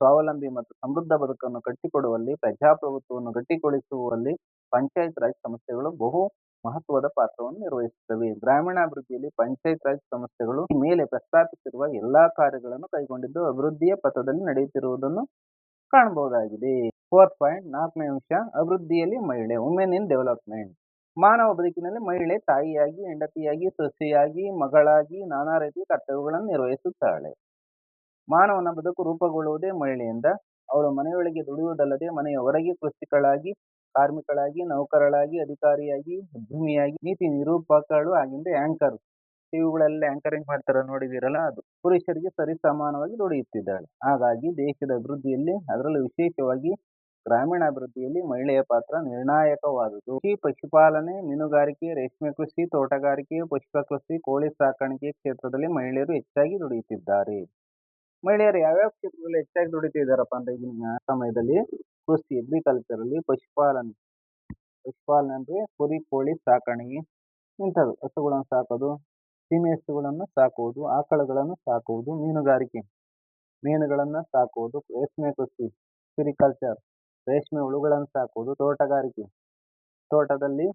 ಸ್ವಾವಲಂಬಿ ಮತ್ತು ಸಮೃದ್ಧ ಬದುಕನ್ನು ಕಟ್ಟಿಕೊಡುವಲ್ಲಿ, ಪ್ರಜಾಪ್ರಭುತ್ವವನ್ನು ಗಟ್ಟಿಗೊಳಿಸುವಲ್ಲಿ ಪಂಚಾಯತ್ ರಾಜ್ ಸಂಸ್ಥೆಗಳು ಬಹು ಮಹತ್ವದ ಪಾತ್ರವನ್ನು ನಿರ್ವಹಿಸುತ್ತವೆ. ಗ್ರಾಮೀಣಾಭಿವೃದ್ಧಿಯಲ್ಲಿ ಪಂಚಾಯತ್ ರಾಜ್ ಸಂಸ್ಥೆಗಳು ಈ ಮೇಲೆ ಪ್ರಸ್ತಾಪಿಸಿರುವ ಎಲ್ಲಾ ಕಾರ್ಯಗಳನ್ನು ಕೈಗೊಂಡಿದ್ದು ಅಭಿವೃದ್ಧಿಯ ಪಥದಲ್ಲಿ ನಡೆಯುತ್ತಿರುವುದನ್ನು ಕಾಣಬಹುದಾಗಿದೆ. 4.4ನೇ ಅಂಶ, ಅಭಿವೃದ್ಧಿಯಲ್ಲಿ ಮಹಿಳೆ, ವುಮೆನ್ ಇನ್ ಡೆವಲಪ್ಮೆಂಟ್. ಮಾನವ ಬದುಕಿನಲ್ಲಿ ಮಹಿಳೆ ತಾಯಿಯಾಗಿ, ಹೆಂಡತಿಯಾಗಿ, ಸೊಸೆಯಾಗಿ, ಮಗಳಾಗಿ ನಾನಾ ರೀತಿಯ ಕರ್ತವ್ಯಗಳನ್ನು ನಿರ್ವಹಿಸುತ್ತಾಳೆ. ಮಾನವನ ಬದುಕು ರೂಪುಗೊಳ್ಳುವುದೇ ಮಹಿಳೆಯಿಂದ. ಅವಳು ಮನೆಯೊಳಗೆ ದುಡಿಯುವುದಲ್ಲದೆ ಮನೆಯ ಹೊರಗೆ ಕೃಷಿಕಳಾಗಿ, ಕಾರ್ಮಿಕಳಾಗಿ, ನೌಕರಳಾಗಿ, ಅಧಿಕಾರಿಯಾಗಿ, ಉದ್ಯಮಿಯಾಗಿ, ನೀತಿ ನಿರೂಪಕಳು ಆಗಿಂದ ಆಂಕರ್, ಟಿವಿಗಳಲ್ಲಿ ಆಂಕರಿಂಗ್ ಮಾಡ್ತಾರೆ ನೋಡಿದಿರಲ್ಲ, ಅದು ಪುರುಷರಿಗೆ ಸರಿ ಸಮಾನವಾಗಿ ದುಡಿಯುತ್ತಿದ್ದಾಳೆ. ಹಾಗಾಗಿ ದೇಶದ ಅಭಿವೃದ್ಧಿಯಲ್ಲಿ, ಅದರಲ್ಲೂ ವಿಶೇಷವಾಗಿ ಗ್ರಾಮೀಣಾಭಿವೃದ್ಧಿಯಲ್ಲಿ ಮಹಿಳೆಯ ಪಾತ್ರ ನಿರ್ಣಾಯಕವಾದುದು. ಕೃಷಿ, ಪಶುಪಾಲನೆ, ಮೀನುಗಾರಿಕೆ, ರೇಷ್ಮೆ ಕೃಷಿ, ತೋಟಗಾರಿಕೆ, ಪುಷ್ಪ ಕೃಷಿ, ಕೋಳಿ ಸಾಕಾಣಿಕೆ ಕ್ಷೇತ್ರದಲ್ಲಿ ಮಹಿಳೆಯರು ಹೆಚ್ಚಾಗಿ ದುಡಿಯುತ್ತಿದ್ದಾರೆ. ಮಹಿಳೆಯರು ಯಾವ್ಯಾವ ಕ್ಷೇತ್ರದಲ್ಲಿ ಹೆಚ್ಚಾಗಿ ದುಡಿತಿದ್ದಾರಪ್ಪ ಅಂತ ಈಗಿನ ಸಮಯದಲ್ಲಿ? ಕೃಷಿ, ಅಗ್ರಿಕಲ್ಚರ್ ಅಲ್ಲಿ, ಪಶುಪಾಲನೆ ಅಂದ್ರೆ ಕುರಿ ಕೋಳಿ ಸಾಕಾಣಿಕೆ ಇಂಥದ್ದು, ಹಸುಗಳನ್ನು ಸಾಕೋದು, ಸೀಮೆ ಹಸುಗಳನ್ನು ಸಾಕುವುದು, ಆಕಳುಗಳನ್ನು ಸಾಕುವುದು, ಮೀನುಗಾರಿಕೆ ಮೀನುಗಳನ್ನು ಸಾಕುವುದು, ರೇಷ್ಮೆ ಕೃಷಿ ಸೆರಿಕಲ್ಚರ್ ರೇಷ್ಮೆ ಹುಳುಗಳನ್ನು ಸಾಕುವುದು, ತೋಟಗಾರಿಕೆ ತೋಟದಲ್ಲಿ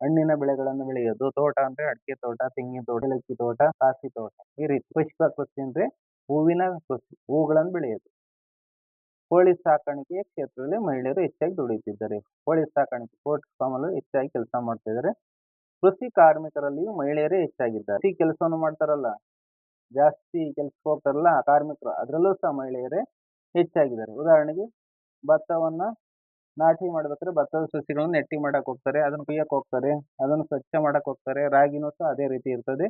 ಹಣ್ಣಿನ ಬೆಳೆಗಳನ್ನು ಬೆಳೆಯೋದು, ತೋಟ ಅಂದ್ರೆ ಅಡಿಕೆ ತೋಟ, ತೆಂಗಿನ ತೋಟ, ಏಲಕ್ಕಿ ತೋಟ, ಕಾಫಿ ತೋಟ, ಈ ರೀತಿ. ಪುಷ್ಪ ಕೃಷಿ ಅಂದ್ರೆ ಹೂವಿನ ಕೃಷಿ, ಹೂಗಳನ್ನು ಬೆಳೆಯೋದು. ಕೋಳಿ ಸಾಕಾಣಿಕೆ ಕ್ಷೇತ್ರದಲ್ಲಿ ಮಹಿಳೆಯರು ಹೆಚ್ಚಾಗಿ ದುಡಿಯುತ್ತಿದ್ದಾರೆ. ಕೋಳಿ ಸಾಕಾಣಿಕೆ ಕೋರ್ಟ್ ಫಾರ್ಮ್ ಅಲ್ಲಿ ಹೆಚ್ಚಾಗಿ ಕೆಲಸ ಮಾಡ್ತಿದ್ದಾರೆ. ಕೃಷಿ ಕಾರ್ಮಿಕರಲ್ಲಿಯೂ ಮಹಿಳೆಯರೇ ಹೆಚ್ಚಾಗಿದ್ದಾರೆ. ಕೃಷಿ ಕೆಲಸವನ್ನು ಮಾಡ್ತಾರಲ್ಲ, ಜಾಸ್ತಿ ಕೆಲ್ಸಕ್ಕೆ ಹೋಗ್ತಾರಲ್ಲ ಕಾರ್ಮಿಕರು, ಅದರಲ್ಲೂ ಸಹ ಮಹಿಳೆಯರೇ ಹೆಚ್ಚಾಗಿದ್ದಾರೆ. ಉದಾಹರಣೆಗೆ ಭತ್ತವನ್ನ ನಾಟಿ ಮಾಡ್ಬೇಕಾದ್ರೆ ಭತ್ತದ ಸಸಿಗಳನ್ನು ನೆಟ್ಟಿ ಮಾಡಕ್ ಹೋಗ್ತಾರೆ, ಅದನ್ನು ಕುಯ್ಯಕ್ ಹೋಗ್ತಾರೆ, ಅದನ್ನು ಸ್ವಚ್ಛ ಮಾಡಕ್ ಹೋಗ್ತಾರೆ. ರಾಗಿನೂ ಸಹ ಅದೇ ರೀತಿ ಇರ್ತದೆ.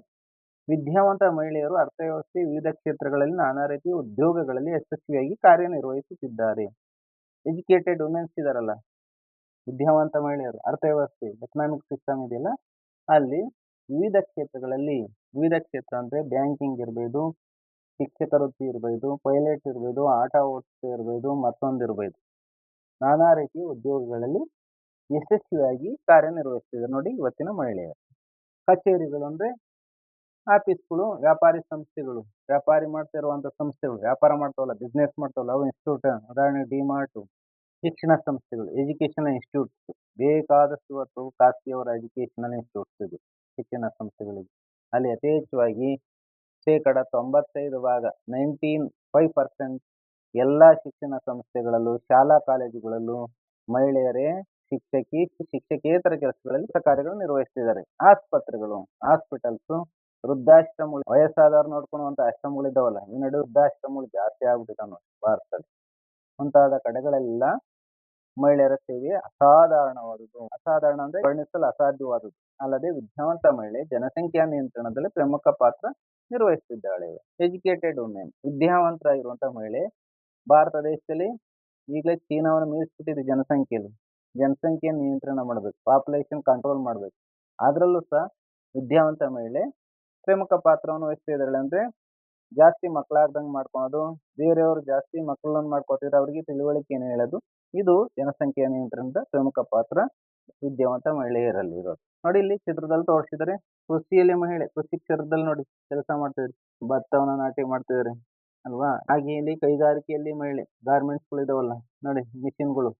ವಿದ್ಯಾವಂತ ಮಹಿಳೆಯರು ಅರ್ಥವ್ಯವಸ್ಥೆ ವಿವಿಧ ಕ್ಷೇತ್ರಗಳಲ್ಲಿ ನಾನಾ ರೀತಿಯ ಉದ್ಯೋಗಗಳಲ್ಲಿ ಯಶಸ್ವಿಯಾಗಿ ಕಾರ್ಯನಿರ್ವಹಿಸುತ್ತಿದ್ದಾರೆ. ಎಜುಕೇಟೆಡ್ ವುಮೆನ್ಸ್ ಇದಾರಲ್ಲ, ವಿದ್ಯಾವಂತ ಮಹಿಳೆಯರು, ಅರ್ಥವ್ಯವಸ್ಥೆ ಎಕನಾಮಿಕ್ ಸಿಸ್ಟಮ್ ಇದೆಯಲ್ಲ, ಅಲ್ಲಿ ವಿವಿಧ ಕ್ಷೇತ್ರಗಳಲ್ಲಿ, ವಿವಿಧ ಕ್ಷೇತ್ರ ಅಂದ್ರೆ ಬ್ಯಾಂಕಿಂಗ್ ಇರ್ಬೋದು, ಶಿಕ್ಷಕ ವೃತ್ತಿ ಇರ್ಬೋದು, ಪೈಲಟ್ ಇರ್ಬೋದು, ಆಟ ಓಡಿಸ್ತಾ ಇರ್ಬೋದು, ಮತ್ತೊಂದಿರ್ಬೋದು, ನಾನಾ ರೀತಿಯ ಉದ್ಯೋಗಗಳಲ್ಲಿ ಯಶಸ್ವಿಯಾಗಿ ಕಾರ್ಯನಿರ್ವಹಿಸ್ತಿದ್ದಾರೆ ನೋಡಿ ಇವತ್ತಿನ ಮಹಿಳೆಯರು. ಕಚೇರಿಗಳು ಅಂದ್ರೆ ಆಫೀಸ್ಗಳು, ವ್ಯಾಪಾರಿ ಸಂಸ್ಥೆಗಳು, ವ್ಯಾಪಾರಿ ಮಾಡ್ತಾ ಇರುವಂತ ಸಂಸ್ಥೆಗಳು, ವ್ಯಾಪಾರ ಮಾಡ್ತಾವಲ್ಲ, ಬಿಸ್ನೆಸ್ ಮಾಡ್ತಾವಲ್ಲ, ಅವು ಇನ್ಸ್ಟಿಟ್ಯೂಟ್, ಉದಾಹರಣೆ ಡಿಮಾರ್ಟ್. ಶಿಕ್ಷಣ ಸಂಸ್ಥೆಗಳು, ಎಜುಕೇಶನಲ್ ಇನ್ಸ್ಟಿಟ್ಯೂಟ್ಸ್ ಬೇಕಾದಷ್ಟು ಇವತ್ತು ಖಾಸಗಿಯವರ ಎಜುಕೇಶನಲ್ ಇನ್ಸ್ಟಿಟ್ಯೂಟ್ಸ್ ಇದು ಶಿಕ್ಷಣ ಸಂಸ್ಥೆಗಳಿಗೆ. ಅಲ್ಲಿ ಯಥೇಚ್ಛವಾಗಿ 95% 95% ಎಲ್ಲ ಶಿಕ್ಷಣ ಸಂಸ್ಥೆಗಳಲ್ಲೂ, ಶಾಲಾ ಕಾಲೇಜುಗಳಲ್ಲೂ ಮಹಿಳೆಯರೇ ಶಿಕ್ಷಕಿ, ಶಿಕ್ಷಕೇತರ ಕೆಲಸಗಳಲ್ಲಿ ಕಾರ್ಯಗಳನ್ನು ನಿರ್ವಹಿಸ್ತಿದ್ದಾರೆ. ಆಸ್ಪತ್ರೆಗಳು, ಹಾಸ್ಪಿಟಲ್ಸ್, ವೃದ್ಧಾಶ್ರಮಗಳು, ವಯಸ್ಸಾದವ್ರು ನೋಡ್ಕೊಳ್ಳುವಂತ ಆಶ್ರಮಗಳಿದ್ದಾವಲ್ಲ, ಈ ನಡುವೆ ವೃದ್ಧಾಶ್ರಮಗಳು ಜಾಸ್ತಿ ಆಗ್ಬಿಟ್ಟಿದೆ ನೋಡಿ ಭಾರತದಲ್ಲಿ. ಮುಂತಾದ ಕಡೆಗಳೆಲ್ಲ ಮಹಿಳೆಯರ ಸೇವೆ ಅಸಾಧಾರಣವಾದುದು. ಅಸಾಧಾರಣ ಅಂದ್ರೆ ವರ್ಣಿಸಲು ಅಸಾಧ್ಯವಾದುದು. ಅಲ್ಲದೆ ವಿದ್ಯಾವಂತ ಮಹಿಳೆ ಜನಸಂಖ್ಯಾ ನಿಯಂತ್ರಣದಲ್ಲಿ ಪ್ರಮುಖ ಪಾತ್ರ ನಿರ್ವಹಿಸುತ್ತಿದ್ದಾಳೆ. ಎಜುಕೇಟೆಡ್ ವುಮೆನ್, ವಿದ್ಯಾವಂತರಾಗಿರುವಂತಹ ಮಹಿಳೆ ಭಾರತ ದೇಶದಲ್ಲಿ ಈಗಲೇ ಚೀನಾವನ್ನು ಮೀರಿಸ್ಬಿಟ್ಟಿದೆ ಜನಸಂಖ್ಯೆಯಲ್ಲಿ. ಜನಸಂಖ್ಯೆ ನಿಯಂತ್ರಣ ಮಾಡಬೇಕು, ಪಾಪ್ಯುಲೇಷನ್ ಕಂಟ್ರೋಲ್ ಮಾಡಬೇಕು. ಅದರಲ್ಲೂ ಸಹ ವಿದ್ಯಾವಂತ ಮಹಿಳೆ ಪ್ರಮುಖ ಪಾತ್ರವನ್ನು ವಹಿಸ್ತಿದ್ದಾಳೆ. ಅಂದ್ರೆ ಜಾಸ್ತಿ ಮಕ್ಕಳಾಗ್ದಂಗೆ ಮಾಡ್ಕೊಳೋದು, ಬೇರೆಯವರು ಜಾಸ್ತಿ ಮಕ್ಕಳನ್ನು ಮಾಡ್ಕೊತಿದ್ರೆ ಅವ್ರಿಗೆ ತಿಳುವಳಿಕೆಯನ್ನು ಹೇಳೋದು, ಇದು ಜನಸಂಖ್ಯಾ ನಿಯಂತ್ರಣದ ಪ್ರಮುಖ ಪಾತ್ರ ವಿದ್ಯಾವಂತ ಮಹಿಳೆಯರಲ್ಲಿ ಇರೋದು. ನೋಡಿ ಇಲ್ಲಿ ಚಿತ್ರದಲ್ಲಿ ತೋರಿಸಿದರೆ ಕೃಷಿಯಲ್ಲಿ ಮಹಿಳೆ, ಕೃಷಿ ಕ್ಷೇತ್ರದಲ್ಲಿ ನೋಡಿ ಕೆಲಸ ಮಾಡ್ತಿದ್ರು, ಭತ್ತವನ್ನ ನಾಟಿ ಮಾಡ್ತಿದ್ದಾರೆ ಅಲ್ವಾ. ಹಾಗೆ ಇಲ್ಲಿ ಕೈಗಾರಿಕೆಯಲ್ಲಿ ಮಹಿಳೆ, ಗಾರ್ಮೆಂಟ್ಸ್ಗಳು ಇದಾವಲ್ಲ ನೋಡಿ, ಮಿಷಿನ್ಗಳು,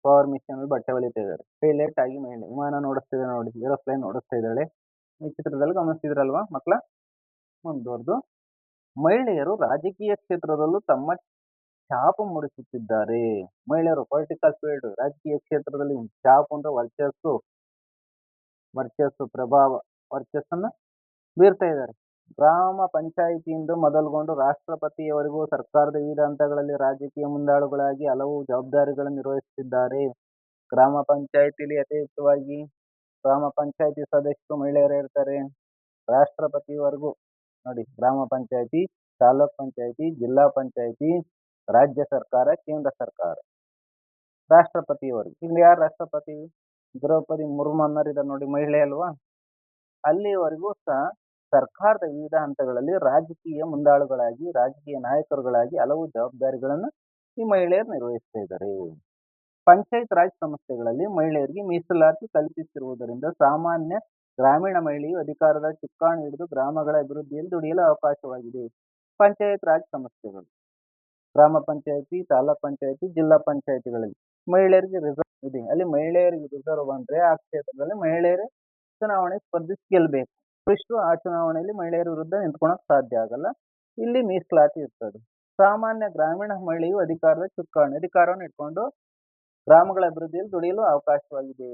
ಪವರ್ ಮಿಷನ್ ಬಟ್ಟೆ ಹೊಲಿತಾ ಇದ್ದಾರೆ. ಪೈಲಟ್ ಆಗಿ ಮಹಿಳೆ ವಿಮಾನ ನೋಡಿಸ್ತಿದ್ದಾರೆ ನೋಡಿ, ಏರೋಪ್ಲೇನ್ ನೋಡಿಸ್ತಾ ಇದ್ದಾಳೆ. ಈ ಚಿತ್ರದಲ್ಲಿ ಗಮನಿಸ್ತಿದ್ರಲ್ವಾ ಮಕ್ಕಳ. ಮುಂದುವರೆದು ಮಹಿಳೆಯರು ರಾಜಕೀಯ ಕ್ಷೇತ್ರದಲ್ಲೂ ತಮ್ಮ ಛಾಪು ಮೂಡಿಸುತ್ತಿದ್ದಾರೆ. ಮಹಿಳೆಯರು ಪೊಲಿಟಿಕಲ್ ಫೀಲ್ಡ್, ರಾಜಕೀಯ ಕ್ಷೇತ್ರದಲ್ಲಿ ಛಾಪು ಅಂದ್ರೆ ವರ್ಚಸ್ಸು ಪ್ರಭಾವ, ವರ್ಚಸ್ಸನ್ನ ಬೀರ್ತಾ ಇದ್ದಾರೆ. ಗ್ರಾಮ ಪಂಚಾಯಿತಿಯಿಂದ ಮೊದಲುಗೊಂಡು ರಾಷ್ಟ್ರಪತಿಯವರೆಗೂ ಸರ್ಕಾರದ ವಿವಿಧ ಹಂತಗಳಲ್ಲಿ ರಾಜಕೀಯ ಮುಂದಾಳುಗಳಾಗಿ ಹಲವು ಜವಾಬ್ದಾರಿಗಳನ್ನು ನಿರ್ವಹಿಸುತ್ತಿದ್ದಾರೆ. ಗ್ರಾಮ ಪಂಚಾಯಿತಿಲಿ ಯಥೇಚ್ಛವಾಗಿ ಗ್ರಾಮ ಪಂಚಾಯಿತಿ ಸದಸ್ಯರು ಮಹಿಳೆಯರೇ ಇರ್ತಾರೆ. ರಾಷ್ಟ್ರಪತಿವರೆಗೂ ನೋಡಿ, ಗ್ರಾಮ ಪಂಚಾಯಿತಿ, ತಾಲೂಕ್ ಪಂಚಾಯಿತಿ, ಜಿಲ್ಲಾ ಪಂಚಾಯಿತಿ, ರಾಜ್ಯ ಸರ್ಕಾರ, ಕೇಂದ್ರ ಸರ್ಕಾರ, ರಾಷ್ಟ್ರಪತಿಯವರೆಗೂ. ಇಲ್ಲಿ ಯಾರು ರಾಷ್ಟ್ರಪತಿ? ದ್ರೌಪದಿ ಮುರ್ಮು ಅನ್ನೋರಿದ್ದಾರೆ ನೋಡಿ, ಮಹಿಳೆ ಅಲ್ವಾ. ಅಲ್ಲಿವರೆಗೂ ಸಹ ಸರ್ಕಾರದ ವಿವಿಧ ಹಂತಗಳಲ್ಲಿ ರಾಜಕೀಯ ಮುಂದಾಳುಗಳಾಗಿ, ರಾಜಕೀಯ ನಾಯಕರುಗಳಾಗಿ ಹಲವು ಜವಾಬ್ದಾರಿಗಳನ್ನು ಈ ಮಹಿಳೆಯರು ನಿರ್ವಹಿಸ್ತಾ ಇದ್ದಾರೆ. ಪಂಚಾಯತ್ ರಾಜ್ ಸಂಸ್ಥೆಗಳಲ್ಲಿ ಮಹಿಳೆಯರಿಗೆ ಮೀಸಲಾತಿ ಕಲ್ಪಿಸಿರುವುದರಿಂದ ಸಾಮಾನ್ಯ ಗ್ರಾಮೀಣ ಮಹಿಳೆಯು ಅಧಿಕಾರದ ಚುಕ್ಕಾಣಿ ಹಿಡಿದು ಗ್ರಾಮಗಳ ಅಭಿವೃದ್ಧಿಯಲ್ಲಿ ದುಡಿಯಲು ಅವಕಾಶವಾಗಿದೆ. ಪಂಚಾಯತ್ ರಾಜ್ ಸಂಸ್ಥೆಗಳು, ಗ್ರಾಮ ಪಂಚಾಯತಿ, ತಾಲೂಕ್ ಪಂಚಾಯತಿ, ಜಿಲ್ಲಾ ಪಂಚಾಯತಿಗಳಲ್ಲಿ ಮಹಿಳೆಯರಿಗೆ ರಿಸರ್ವ್ ಇದೆ. ಅಲ್ಲಿ ಮಹಿಳೆಯರಿಗೆ ರಿಸರ್ವ್ ಅಂದ್ರೆ ಆ ಕ್ಷೇತ್ರದಲ್ಲಿ ಮಹಿಳೆಯರೇ ಚುನಾವಣೆ ಸ್ಪರ್ಧಿಸಿ ಗೆಲ್ಲಬೇಕು. ಪುರುಷರು ಆ ಚುನಾವಣೆಯಲ್ಲಿ ಮಹಿಳೆಯರ ವಿರುದ್ಧ ನಿಂತ್ಕೊಳಕ್ ಸಾಧ್ಯ ಆಗಲ್ಲ. ಇಲ್ಲಿ ಮೀಸಲಾತಿ ಇರ್ತದೆ. ಸಾಮಾನ್ಯ ಗ್ರಾಮೀಣ ಮಹಿಳೆಯು ಅಧಿಕಾರದ ಚುಕ್ಕಾಣಿ, ಅಧಿಕಾರವನ್ನು ಇಟ್ಕೊಂಡು ಗ್ರಾಮಗಳ ಅಭಿವೃದ್ಧಿಯಲ್ಲಿ ದುಡಿಯಲು ಅವಕಾಶವಾಗಿದೆ.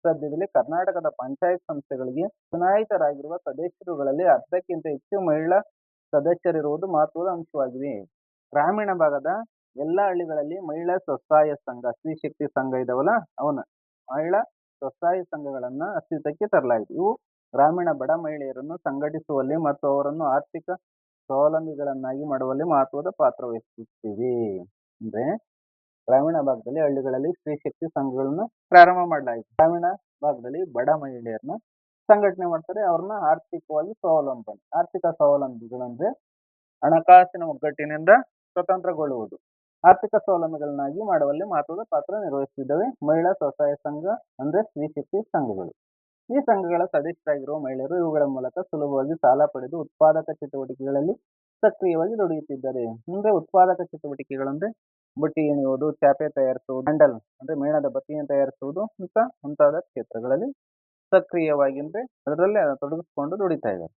ಸದ್ಯದಲ್ಲಿ ಕರ್ನಾಟಕದ ಪಂಚಾಯತ್ ಸಂಸ್ಥೆಗಳಿಗೆ ಚುನಾಯಿತರಾಗಿರುವ ಸದಸ್ಯರುಗಳಲ್ಲಿ ಅರ್ಧಕ್ಕಿಂತ ಹೆಚ್ಚು ಮಹಿಳಾ ಸದಸ್ಯರಿರುವುದು ಮಹತ್ವದ ಅಂಶವಾಗಿದೆ. ಗ್ರಾಮೀಣ ಭಾಗದ ಎಲ್ಲಾ ಹಳ್ಳಿಗಳಲ್ಲಿ ಮಹಿಳಾ ಸ್ವಸಹಾಯ ಸಂಘ, ಸ್ತ್ರೀ ಶಕ್ತಿ ಸಂಘ ಇದಾವಲ್ಲ, ಅವನ್ನ ಮಹಿಳಾ ಸ್ವಸಹಾಯ ಸಂಘಗಳನ್ನ ಅಸ್ತಿತ್ವಕ್ಕೆ ತರಲಾಗಿದೆ. ಇವು ಗ್ರಾಮೀಣ ಬಡ ಮಹಿಳೆಯರನ್ನು ಸಂಘಟಿಸುವಲ್ಲಿ ಮತ್ತು ಅವರನ್ನು ಆರ್ಥಿಕ ಸ್ವಾವಲಂಬಿಗಳನ್ನಾಗಿ ಮಾಡುವಲ್ಲಿ ಮಹತ್ವದ ಪಾತ್ರ ವಹಿಸುತ್ತಿವೆ. ಅಂದ್ರೆ ಗ್ರಾಮೀಣ ಭಾಗದಲ್ಲಿ, ಹಳ್ಳಿಗಳಲ್ಲಿ ಸ್ತ್ರೀ ಶಕ್ತಿ ಸಂಘಗಳನ್ನ ಪ್ರಾರಂಭ ಮಾಡಲಾಗಿದೆ. ಗ್ರಾಮೀಣ ಭಾಗದಲ್ಲಿ ಬಡ ಮಹಿಳೆಯರನ್ನ ಸಂಘಟನೆ ಮಾಡ್ತಾರೆ, ಅವ್ರನ್ನ ಆರ್ಥಿಕವಾಗಿ ಆರ್ಥಿಕ ಸ್ವಾವಲಂಬಿಗಳಂದ್ರೆ ಹಣಕಾಸಿನ ಒಗ್ಗಟ್ಟಿನಿಂದ ಸ್ವತಂತ್ರಗೊಳ್ಳುವುದು. ಆರ್ಥಿಕ ಸ್ವಾವಲಂಬಿಗಳನ್ನಾಗಿ ಮಾಡುವಲ್ಲಿ ಮಹತ್ವದ ಪಾತ್ರ ನಿರ್ವಹಿಸುತ್ತಿದ್ದಾವೆ ಮಹಿಳಾ ಸ್ವಸಹಾಯ ಸಂಘ ಅಂದ್ರೆ ಸ್ತ್ರೀ ಶಕ್ತಿ ಸಂಘಗಳು. ಈ ಸಂಘಗಳ ಸದಸ್ಯರಾಗಿರುವ ಮಹಿಳೆಯರು ಇವುಗಳ ಮೂಲಕ ಸುಲಭವಾಗಿ ಸಾಲ ಪಡೆದು ಉತ್ಪಾದಕ ಚಟುವಟಿಕೆಗಳಲ್ಲಿ ಸಕ್ರಿಯವಾಗಿ ದುಡಿಯುತ್ತಿದ್ದಾರೆ. ಮುಂದೆ ಉತ್ಪಾದಕ ಚಟುವಟಿಕೆಗಳಂದ್ರೆ ಬುಟ್ಟಿ ಹೆಣೆಯುವುದು, ಚಾಪೆ ತಯಾರಿಸುವುದು, ಹ್ಯಾಂಡಲ್ ಅಂದ್ರೆ ಮೇಣದ ಬತ್ತಿಯನ್ನು ತಯಾರಿಸುವುದು ಮುಂತಾದ ಕ್ಷೇತ್ರಗಳಲ್ಲಿ ಸಕ್ರಿಯವಾಗಿ ಅಂದ್ರೆ ಅದರಲ್ಲೇ ತೊಡಗಿಸಿಕೊಂಡು ದುಡಿತಾ ಇದ್ದಾರೆ.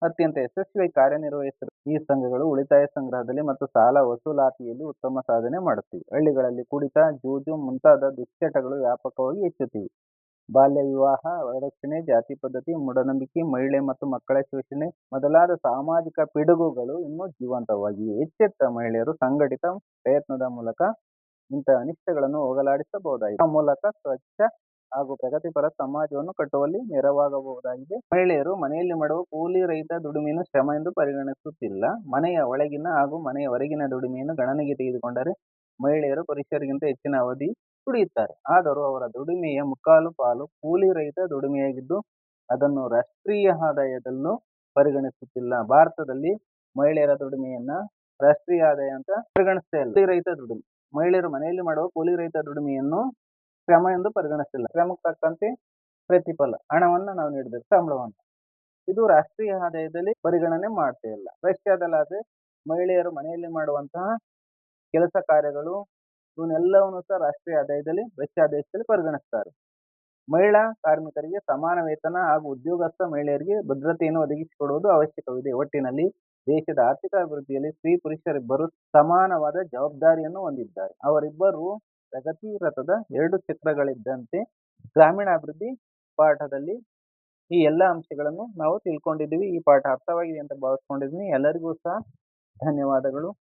ಅತ್ಯಂತ ಯಶಸ್ವಿಯಾಗಿ ಕಾರ್ಯನಿರ್ವಹಿಸಿರುವ ಈ ಸಂಘಗಳು ಉಳಿತಾಯ ಸಂಗ್ರಹದಲ್ಲಿ ಮತ್ತು ಸಾಲ ವಸೂಲಾತಿಯಲ್ಲಿ ಉತ್ತಮ ಸಾಧನೆ ಮಾಡುತ್ತಿವೆ. ಹಳ್ಳಿಗಳಲ್ಲಿ ಕುಡಿತ, ಜೂಜು ಮುಂತಾದ ದುಶ್ಚಟಗಳು ವ್ಯಾಪಕವಾಗಿ ಹೆಚ್ಚುತ್ತಿವೆ. ಬಾಲ್ಯ ವಿವಾಹ, ವರದಕ್ಷಿಣೆ, ಜಾತಿ ಪದ್ಧತಿ, ಮೂಢನಂಬಿಕೆ, ಮಹಿಳೆ ಮತ್ತು ಮಕ್ಕಳ ಶೋಷಣೆ ಮೊದಲಾದ ಸಾಮಾಜಿಕ ಪಿಡುಗುಗಳು ಇನ್ನೂ ಜೀವಂತವಾಗಿವೆ. ಎಚ್ಚೆತ್ತ ಮಹಿಳೆಯರು ಸಂಘಟಿತ ಪ್ರಯತ್ನದ ಮೂಲಕ ಇಂತಹ ಅನಿಷ್ಟಗಳನ್ನು ಹೋಗಲಾಡಿಸಬಹುದಾಗಿದೆ. ಆ ಮೂಲಕ ಸ್ವಚ್ಛ ಹಾಗೂ ಪ್ರಗತಿಪರ ಸಮಾಜವನ್ನು ಕಟ್ಟುವಲ್ಲಿ ನೆರವಾಗಬಹುದಾಗಿದೆ. ಮಹಿಳೆಯರು ಮನೆಯಲ್ಲಿ ಮಾಡುವ ಕೂಲಿ ರಹಿತ ದುಡಿಮೆಯನ್ನು ಶ್ರಮ ಎಂದು ಪರಿಗಣಿಸುತ್ತಿಲ್ಲ. ಮನೆಯ ಒಳಗಿನ ಹಾಗೂ ಮನೆಯ ಹೊರಗಿನ ದುಡಿಮೆಯನ್ನು ಗಣನೆಗೆ ತೆಗೆದುಕೊಂಡರೆ ಮಹಿಳೆಯರು ಪುರುಷರಿಗಿಂತ ಹೆಚ್ಚಿನ ಅವಧಿ ದುಡಿಯುತ್ತಾರೆ. ಆದರೂ ಅವರ ದುಡಿಮೆಯ ಮುಕ್ಕಾಲು ಪಾಲು ಕೂಲಿ ರಹಿತ ದುಡಿಮೆಯಾಗಿದ್ದು ಅದನ್ನು ರಾಷ್ಟ್ರೀಯ ಆದಾಯದಲ್ಲೂ ಪರಿಗಣಿಸುತ್ತಿಲ್ಲ. ಭಾರತದಲ್ಲಿ ಮಹಿಳೆಯರ ದುಡಿಮೆಯನ್ನ ರಾಷ್ಟ್ರೀಯ ಆದಾಯ ಅಂತ ಪರಿಗಣಿಸ್ತಾ ಇಲ್ಲ. ಕೂಲಿ ರಹಿತ ದುಡಿಮೆ, ಮಹಿಳೆಯರು ಮನೆಯಲ್ಲಿ ಮಾಡುವ ಕೂಲಿ ರಹಿತ ದುಡಿಮೆಯನ್ನು ಶ್ರಮ ಎಂದು ಪರಿಗಣಿಸ್ತಿಲ್ಲ. ಶ್ರಮಕ್ಕೆ ತಕ್ಕಂತೆ ಪ್ರತಿಫಲ, ಹಣವನ್ನ ನಾವು ನೀಡಬೇಕು, ಸಂಬಳವನ್ನು. ಇದು ರಾಷ್ಟ್ರೀಯ ಆದಾಯದಲ್ಲಿ ಪರಿಗಣನೆ ಮಾಡ್ತಾ ಇಲ್ಲ. ರಷ್ಯಾದಲ್ಲಾದ್ರೆ ಮಹಿಳೆಯರು ಮನೆಯಲ್ಲಿ ಮಾಡುವಂತಹ ಕೆಲಸ ಕಾರ್ಯಗಳು ಇವನ್ನೆಲ್ಲವನ್ನು ಸಹ ರಾಷ್ಟ್ರೀಯ ಆದಾಯದಲ್ಲಿ, ರಷ್ಯಾ ದೇಶದಲ್ಲಿ ಪರಿಗಣಿಸ್ತಾರೆ. ಮಹಿಳಾ ಕಾರ್ಮಿಕರಿಗೆ ಸಮಾನ ವೇತನ ಹಾಗೂ ಉದ್ಯೋಗಸ್ಥ ಮಹಿಳೆಯರಿಗೆ ಭದ್ರತೆಯನ್ನು ಒದಗಿಸಿಕೊಡುವುದು ಅವಶ್ಯಕವಿದೆ. ಒಟ್ಟಿನಲ್ಲಿ ದೇಶದ ಆರ್ಥಿಕ ಅಭಿವೃದ್ಧಿಯಲ್ಲಿ ಸ್ತ್ರೀ ಪುರುಷರಿಬ್ಬರು ಸಮಾನವಾದ ಜವಾಬ್ದಾರಿಯನ್ನು ಹೊಂದಿದ್ದಾರೆ. ಅವರಿಬ್ಬರು ಪ್ರಗತಿ ರಥದ 2 ಚಕ್ರಗಳಿದ್ದಂತೆ ಗ್ರಾಮೀಣಾಭಿವೃದ್ಧಿ ಪಾಠದಲ್ಲಿ ಈ ಎಲ್ಲ ಅಂಶಗಳನ್ನು ನಾವು ತಿಳ್ಕೊಂಡಿದ್ದೀವಿ. ಈ ಪಾಠ ಅರ್ಥವಾಗಿದೆ ಅಂತ ಭಾವಿಸ್ಕೊಂಡಿದ್ದೀನಿ. ಎಲ್ಲರಿಗೂ ಸಹ ಧನ್ಯವಾದಗಳು.